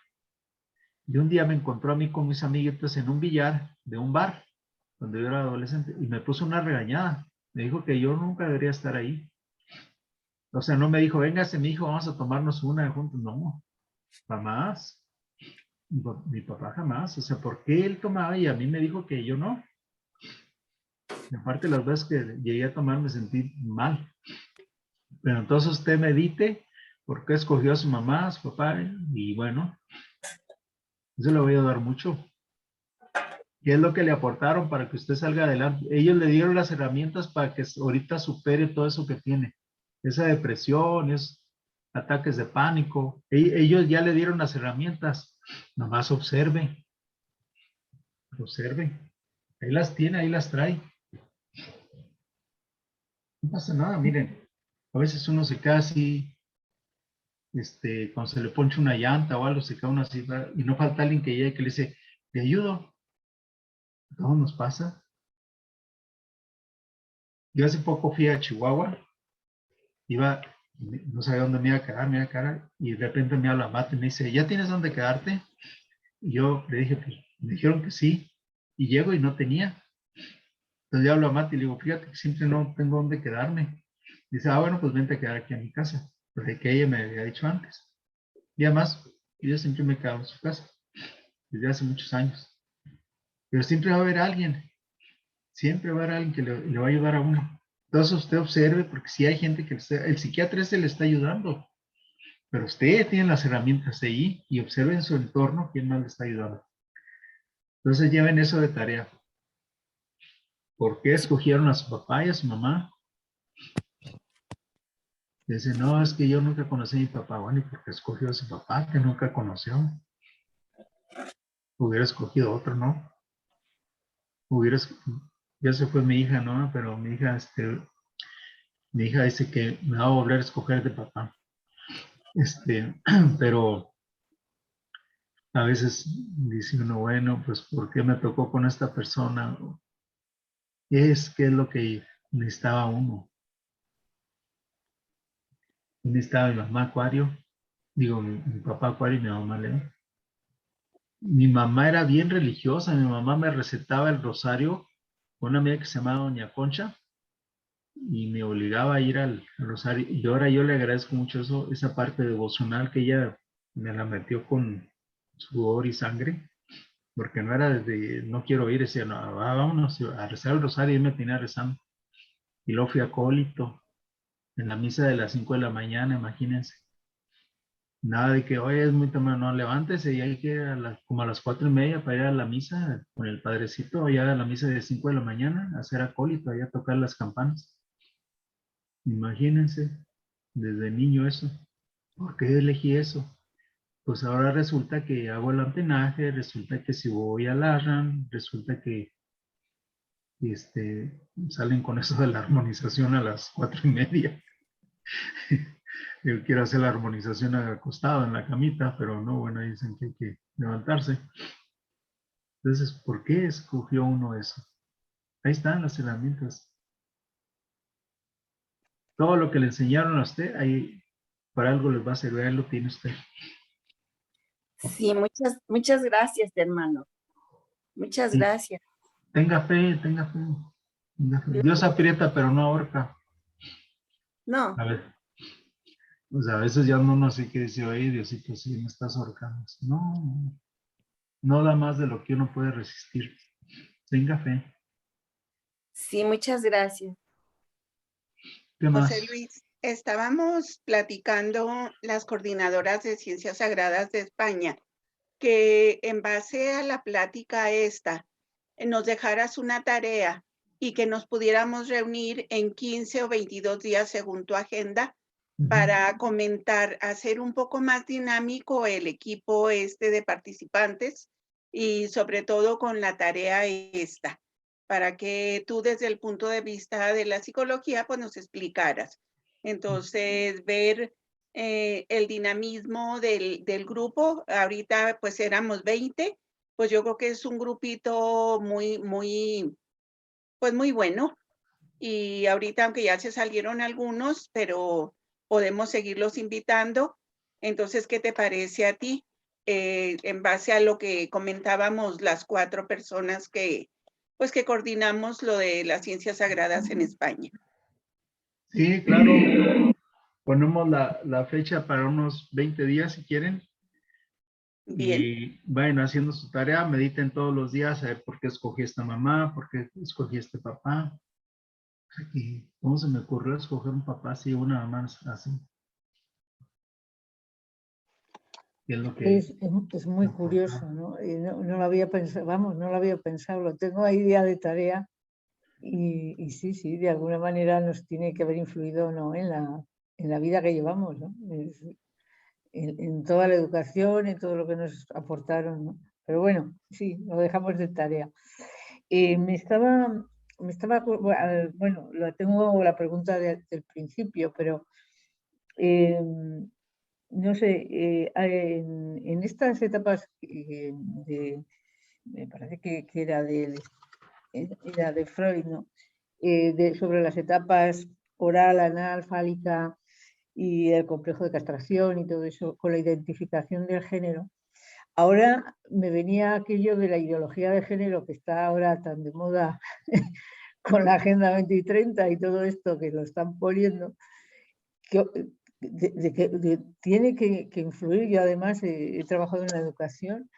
Y un día me encontró a mí con mis amiguitos en un billar de un bar, cuando yo era adolescente, y me puso una regañada. Me dijo que yo nunca debería estar ahí. O sea, no me dijo, véngase, mi hijo, vamos a tomarnos una juntos. No, jamás. Mi papá jamás. O sea, ¿por qué él tomaba y a mí me dijo que yo no? Y aparte, las veces que llegué a tomar me sentí mal. Pero entonces usted medite por qué escogió a su mamá, a su papá, y bueno, eso le voy a dar mucho. ¿Qué es lo que le aportaron para que usted salga adelante? Ellos le dieron las herramientas para que ahorita supere todo eso que tiene. Esa depresión, esos ataques de pánico. Ellos ya le dieron las herramientas. Nomás observe. Observe. Ahí las tiene, ahí las trae. No pasa nada, miren. A veces uno se queda así, cuando se le poncha una llanta o algo, se cae una así, y no falta alguien que llegue y que le dice, te ayudo. ¿Cómo nos pasa? Yo hace poco fui a Chihuahua, no sabía dónde me iba a quedar, y de repente me habla Mate y me dice, ¿ya tienes dónde quedarte? Y yo le dije, pues, me dijeron que sí, y llego y no tenía. Entonces yo hablo a Mate y le digo, fíjate que siempre no tengo dónde quedarme. Dice, bueno, pues vente a quedar aquí a mi casa, porque que ella me había dicho antes. Y además, yo siempre me he quedado en su casa, desde hace muchos años. Pero siempre va a haber alguien, siempre va a haber alguien que le va a ayudar a uno. Entonces usted observe, porque si hay gente que el psiquiatra le está ayudando, pero usted tiene las herramientas ahí y observe en su entorno quién más le está ayudando. Entonces lleven eso de tarea. ¿Por qué escogieron a su papá y a su mamá? Dice, no, es que yo nunca conocí a mi papá. Bueno, ¿y por qué escogió a su papá que nunca conoció? Hubiera escogido otro, ¿no? Ya se fue mi hija, ¿no? Pero mi hija dice que me va a volver a escoger de papá. Pero a veces dice uno, bueno, pues ¿por qué me tocó con esta persona? ¿Qué es lo que necesitaba uno? Necesitaba mi mamá Acuario, digo, mi papá Acuario y mi mamá León. Mi mamá era bien religiosa, mi mamá me recetaba el rosario con una amiga que se llamaba Doña Concha y me obligaba a ir al rosario. Y ahora yo le agradezco mucho eso, esa parte devocional que ella me la metió con sudor y sangre, porque no era desde, no quiero ir, decía, no, vámonos a rezar el rosario y me tenía rezando. Y luego fui acólito en la misa de las 5 de la mañana, imagínense. Nada de que, oye, es muy temprano, no, levántese y hay que ir como a las 4:30 para ir a la misa con el padrecito, allá a la misa de 5 de la mañana, a hacer acólito, allá a tocar las campanas. Imagínense, desde niño eso. ¿Por qué elegí eso? Pues ahora resulta que hago el ampenaje, resulta que si voy al ARRAN, resulta que salen con eso de la armonización a las 4:30. Yo quiero hacer la armonización acostado en la camita, pero no, bueno, dicen que hay que levantarse. Entonces, ¿por qué escogió uno eso? Ahí están las herramientas. Todo lo que le enseñaron a usted, ahí para algo les va a servir, ahí lo tiene usted. Sí, muchas gracias, hermano. Muchas Y gracias. tenga fe, tenga fe. Tenga fe. Dios aprieta, pero no ahorca. No, A ver, pues a veces ya uno así que dice, oye, Diosito, sí me estás ahorcando. No, no da más de lo que uno puede resistir. Tenga fe. sí, muchas gracias. ¿Qué José más? Luis, estábamos platicando las coordinadoras de Ciencias Sagradas de España, que en base a la plática esta, nos dejaras una tarea y que nos pudiéramos reunir en 15 o 22 días según tu agenda para comentar, hacer un poco más dinámico el equipo de participantes y sobre todo con la tarea esta, para que tú desde el punto de vista de la psicología pues nos explicaras. Entonces, ver el dinamismo del grupo, ahorita pues éramos 20, pues yo creo que es un grupito pues muy bueno. Y ahorita, aunque ya se salieron algunos, pero podemos seguirlos invitando. Entonces, ¿qué te parece a ti? En base a lo que comentábamos las 4 personas pues que coordinamos lo de las ciencias sagradas en España. Sí, claro. Ponemos la fecha para unos 20 días si quieren. Bien, Y vayan haciendo su tarea, mediten todos los días a ver por qué escogí esta mamá, por qué escogí este papá. Y cómo se me ocurrió escoger un papá así, una mamá así. ¿Qué es lo que Es muy curioso, ¿no? Y no lo había pensado, vamos, no lo había pensado, lo tengo ahí día de tarea y sí, de alguna manera nos tiene que haber influido, ¿no? en la vida que llevamos, ¿no? En toda la educación, en todo lo que nos aportaron, ¿no? Pero bueno, sí, lo dejamos de tarea. Bueno, tengo la pregunta del principio, pero no sé, en estas etapas me parece que era de Freud, ¿no? Sobre las etapas oral, anal, fálica y el complejo de castración y todo eso, con la identificación del género. Ahora me venía aquello de la ideología de género que está ahora tan de moda con la Agenda 2030 y todo esto que lo están poniendo, que, tiene que influir. Yo además he trabajado en la educación,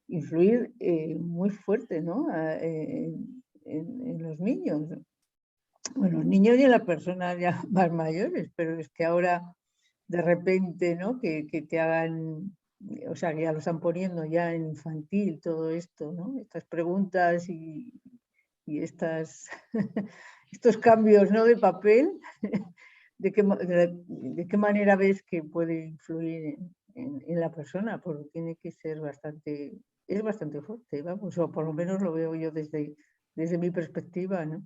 influir muy fuerte, ¿no? En los niños. Bueno, los niños y en las personas ya más mayores, pero es que ahora de repente, ¿no? Que te hagan, o sea, que ya lo están poniendo ya en infantil todo esto, ¿no? Estas preguntas y estos cambios, ¿no? De papel, ¿de qué manera ves que puede influir en la persona? Porque tiene que ser es bastante fuerte, vamos, o por lo menos lo veo yo desde mi perspectiva, ¿no?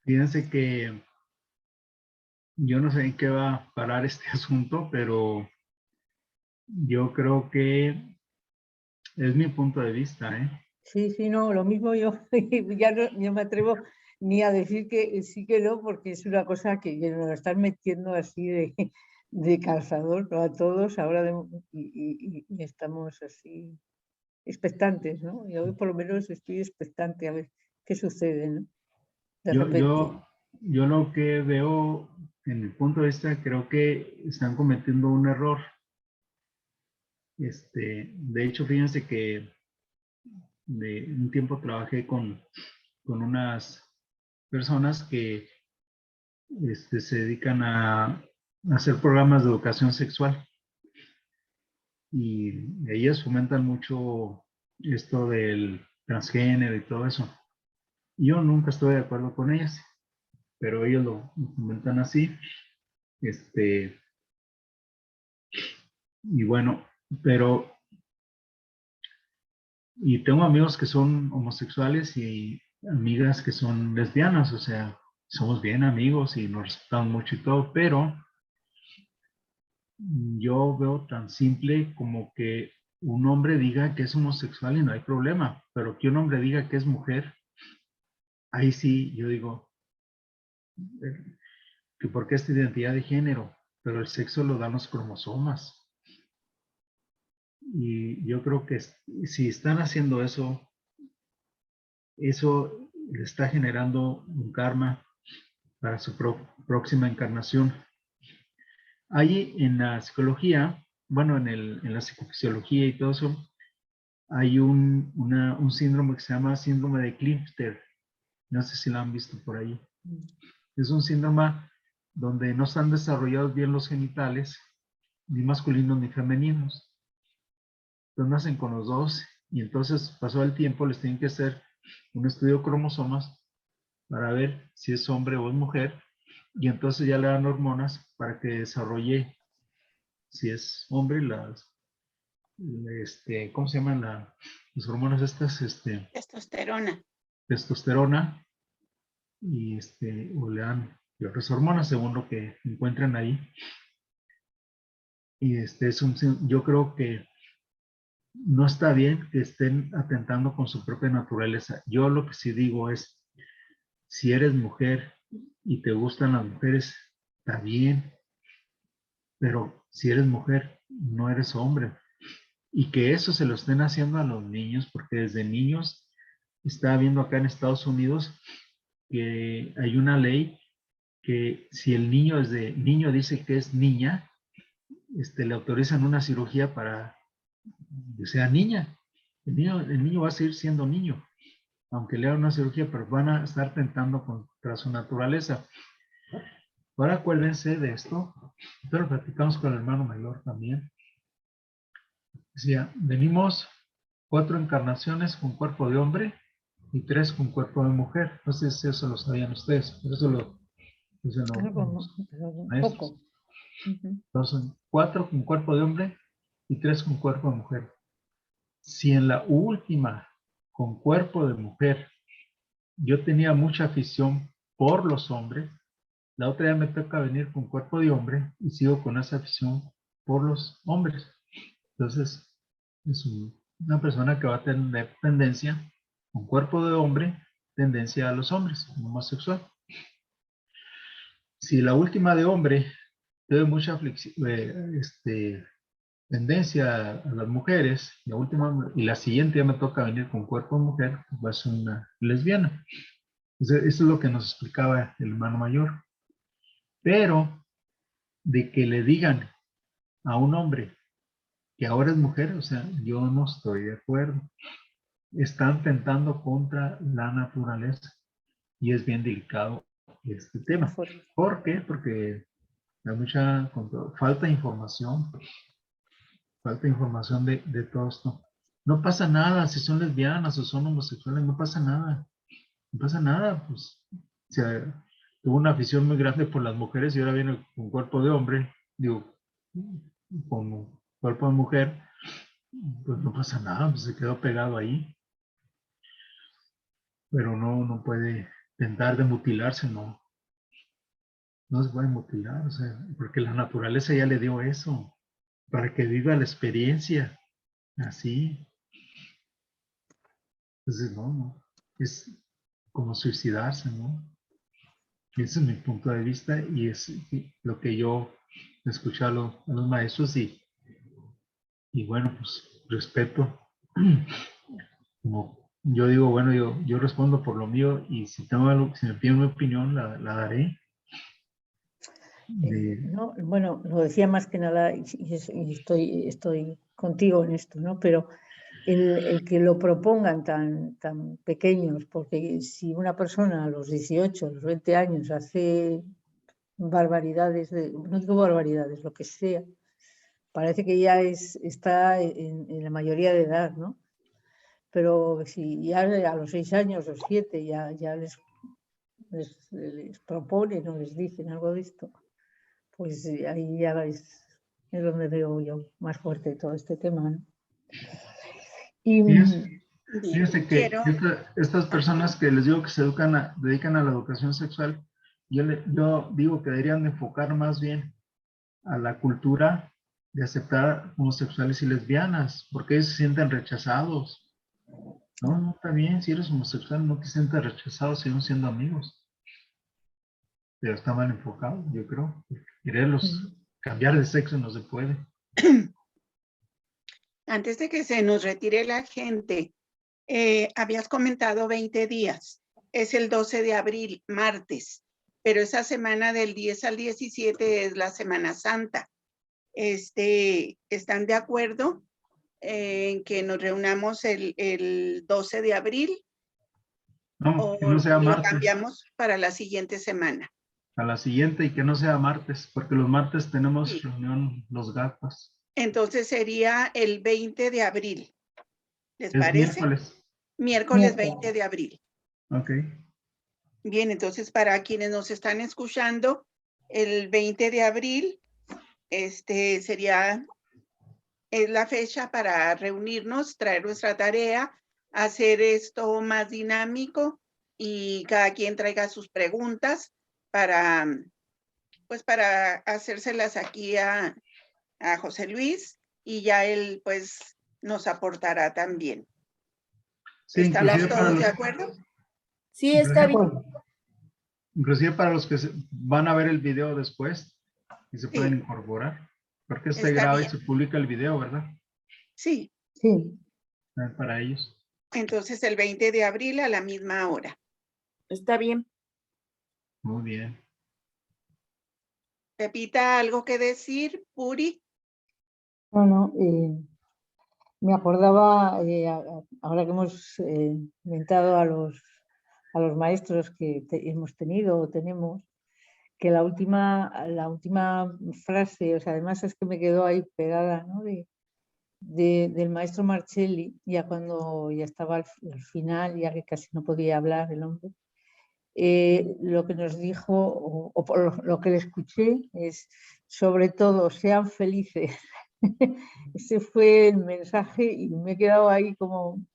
fíjense que yo no sé en qué va a parar este asunto, pero yo creo que es mi punto de vista, ¿eh? Sí, sí, no, lo mismo yo, ya no me atrevo ni a decir que sí que no, porque es una cosa que nos están metiendo así de calzador a todos ahora y estamos así expectantes, ¿no? Yo por lo menos estoy expectante a ver qué sucede, ¿no? De Yo, repente. yo, yo lo que veo en mi punto de vista, creo que están cometiendo un error. De hecho, fíjense que de un tiempo trabajé con unas personas que se dedican a hacer programas de educación sexual y ellas fomentan mucho esto del transgénero y todo eso. Yo nunca estoy de acuerdo con ellas, pero ellos lo fomentan así. Y bueno, pero, y tengo amigos que son homosexuales y amigas que son lesbianas, o sea, somos bien amigos y nos respetamos mucho y todo, pero yo veo tan simple como que un hombre diga que es homosexual y no hay problema, pero que un hombre diga que es mujer, ahí sí yo digo que porque esta identidad de género, pero el sexo lo dan los cromosomas. Y yo creo que si están haciendo eso, eso le está generando un karma para su próxima encarnación. Hay en la psicología, bueno, en la psicofisiología y todo eso, hay un síndrome que se llama síndrome de Klippster. No sé si lo han visto por ahí. Es un síndrome donde no están desarrollados bien los genitales, ni masculinos ni femeninos. Entonces nacen con los dos y entonces pasó el tiempo, les tienen que hacer un estudio de cromosomas para ver si es hombre o es mujer y entonces ya le dan hormonas para que desarrolle, si es hombre, ¿cómo se llaman las hormonas estas? Testosterona. Testosterona y o le dan otras hormonas según lo que encuentran ahí. Y yo creo que no está bien que estén atentando con su propia naturaleza. Yo lo que sí digo es, si eres mujer y te gustan las mujeres, está bien, pero si eres mujer, no eres hombre. Y que eso se lo estén haciendo a los niños, porque desde niños está viendo acá en Estados Unidos que hay una ley que si el niño niño dice que es niña, le autorizan una cirugía para que sea niña. El niño va a seguir siendo niño, aunque le hagan una cirugía, pero van a estar tentando contra su naturaleza. Ahora acuérdense de esto. Esto lo platicamos con el hermano mayor también. Decía, venimos 4 encarnaciones con cuerpo de hombre y 3 con cuerpo de mujer. No sé si eso lo sabían ustedes, pero eso lo dicen los maestros. Poco. Ujú. Entonces, 4 con cuerpo de hombre y 3 con cuerpo de mujer. Si en la última, con cuerpo de mujer, yo tenía mucha afición por los hombres, la otra ya me toca venir con cuerpo de hombre y sigo con esa afición por los hombres. Entonces, es una persona que va a tener tendencia, con cuerpo de hombre, tendencia a los hombres, homosexual. Si la última de hombre tiene mucha tendencia a las mujeres, la última y la siguiente ya me toca venir con cuerpo de mujer, pues va a ser una lesbiana. Entonces, eso es lo que nos explicaba el hermano mayor. Pero de que le digan a un hombre que ahora es mujer, o sea, yo no estoy de acuerdo. Están tentando contra la naturaleza y es bien delicado este tema. ¿Por qué? Porque hay mucha falta de información de todo esto. No pasa nada si son lesbianas o son homosexuales, no pasa nada. No pasa nada, pues. O sea, tuvo una afición muy grande por las mujeres y ahora viene con cuerpo de hombre, digo, con cuerpo de mujer, pues no pasa nada, pues se quedó pegado ahí. Pero no puede tentar de mutilarse, no. no se puede mutilar, o sea, porque la naturaleza ya le dio eso, para que viva la experiencia, así. Entonces, no, es como suicidarse, ¿no? Ese es mi punto de vista y es lo que yo escuché a los maestros y bueno, pues respeto. Como yo digo, bueno, yo respondo por lo mío y si tengo algo, si me piden una opinión, la daré. No, bueno, lo decía más que nada y estoy contigo en esto, ¿no? Pero el que lo propongan tan pequeños, porque si una persona a los 18, a los 20 años hace barbaridades, no digo barbaridades, lo que sea, parece que ya está en la mayoría de edad, ¿no? Pero si ya a los 6 años o 7 ya les proponen o les dicen algo de esto, pues ahí ya es donde veo yo más fuerte todo este tema, ¿no? Y Bien, Fíjense que quiero, estas personas que les digo que se dedican a la educación sexual, yo digo que deberían de enfocar más bien a la cultura de aceptar homosexuales y lesbianas, porque ellos se sienten rechazados. No, está bien, si eres homosexual no te sientes rechazado, siguen siendo amigos. Pero está mal enfocado, yo creo. Quererlos cambiar de sexo no se puede. antes de que se nos retire la gente, habías comentado 20 días. Es el 12 de abril, martes, pero esa semana del 10 al 17 es la Semana Santa. ¿Están de acuerdo en que nos reunamos el 12 de abril No, o que no sea lo martes. cambiamos para la siguiente semana? A la siguiente y que no sea martes, porque los martes tenemos Sí. reunión los gatos. Entonces sería el 20 de abril. ¿Les Es parece? miércoles. Miércoles 20 de abril. Ok. Bien, entonces para quienes nos están escuchando, el 20 de abril sería es la fecha para reunirnos, traer nuestra tarea, hacer esto más dinámico y cada quien traiga sus preguntas para, pues para hacérselas aquí a José Luis y ya él pues nos aportará también. Sí, ¿Estamos todos de acuerdo? Sí, está bien. inclusive para los que van a ver el video después y se pueden Sí, incorporar. Porque se está graba y bien. se publica el video, ¿verdad? Sí, sí, Para ellos. entonces el 20 de abril a la misma hora. Está bien. Muy bien. Pepita, ¿algo que decir? Puri. bueno, me acordaba, ahora que hemos inventado a los maestros que hemos tenido o tenemos, que la última frase, o sea, además es que me quedó ahí pegada, ¿no? Del maestro Marcelli, ya cuando ya estaba al final, ya que casi no podía hablar el hombre, lo que nos dijo, o por lo que le escuché, es sobre todo, sean felices. Ese fue el mensaje y me he quedado ahí como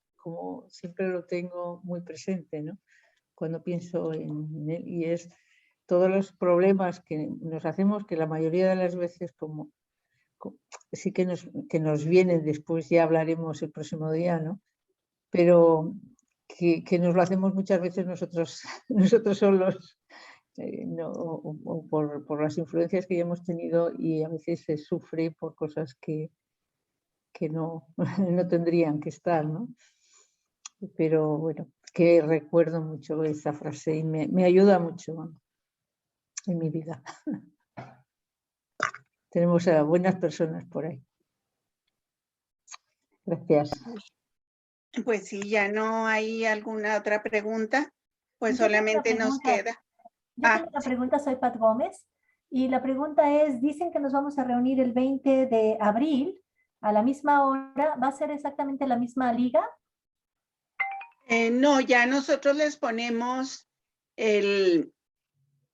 siempre lo tengo muy presente, ¿no? Cuando pienso en él, y es todos los problemas que nos hacemos, que la mayoría de las veces sí que nos vienen, después ya hablaremos el próximo día, ¿no? Pero que nos lo hacemos muchas veces nosotros solos, no, o por las influencias que ya hemos tenido, y a veces se sufre por cosas que no, no tendrían que estar, ¿no? Pero bueno, que recuerdo mucho esa frase y me ayuda mucho en mi vida. Tenemos a buenas personas por ahí. Gracias. Pues si ya no hay alguna otra pregunta, pues Yo tengo una solamente nos pregunta. queda. Yo tengo una pregunta, soy Pat Gómez, y la pregunta es, dicen que nos vamos a reunir el 20 de abril a la misma hora, ¿va a ser exactamente la misma liga? No, ya nosotros les ponemos el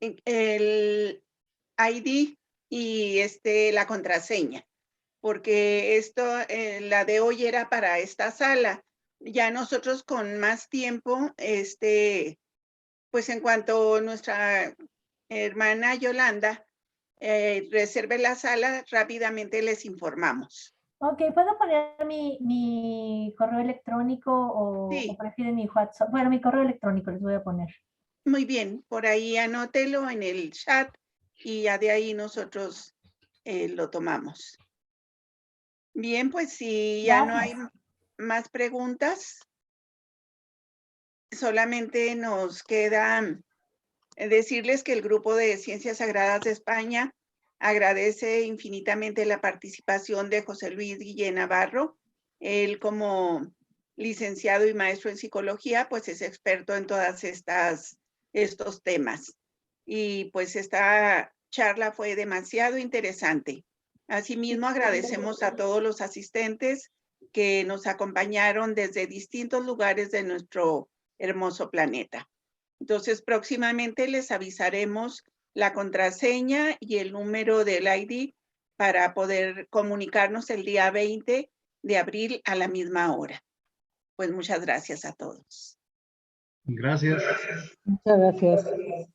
ID y la contraseña, porque la de hoy era para esta sala. Ya nosotros con más tiempo, pues en cuanto nuestra hermana Yolanda reserve la sala, rápidamente les informamos. Ok, ¿puedo poner mi correo electrónico o Sí. prefieren mi WhatsApp? Bueno, mi correo electrónico les voy a poner. Muy bien, por ahí anótelo en el chat y ya de ahí nosotros lo tomamos. Bien, pues si ya no hay más preguntas, solamente nos queda decirles que el Grupo de Ciencias Sagradas de España agradece infinitamente la participación de José Luis Guillén Navarro. Él, como licenciado y maestro en psicología, pues es experto en todas estos temas. Y pues esta charla fue demasiado interesante. Asimismo, agradecemos a todos los asistentes que nos acompañaron desde distintos lugares de nuestro hermoso planeta. Entonces, próximamente les avisaremos la contraseña y el número del ID para poder comunicarnos el día 20 de abril a la misma hora. Pues muchas gracias a todos. Gracias. Muchas gracias.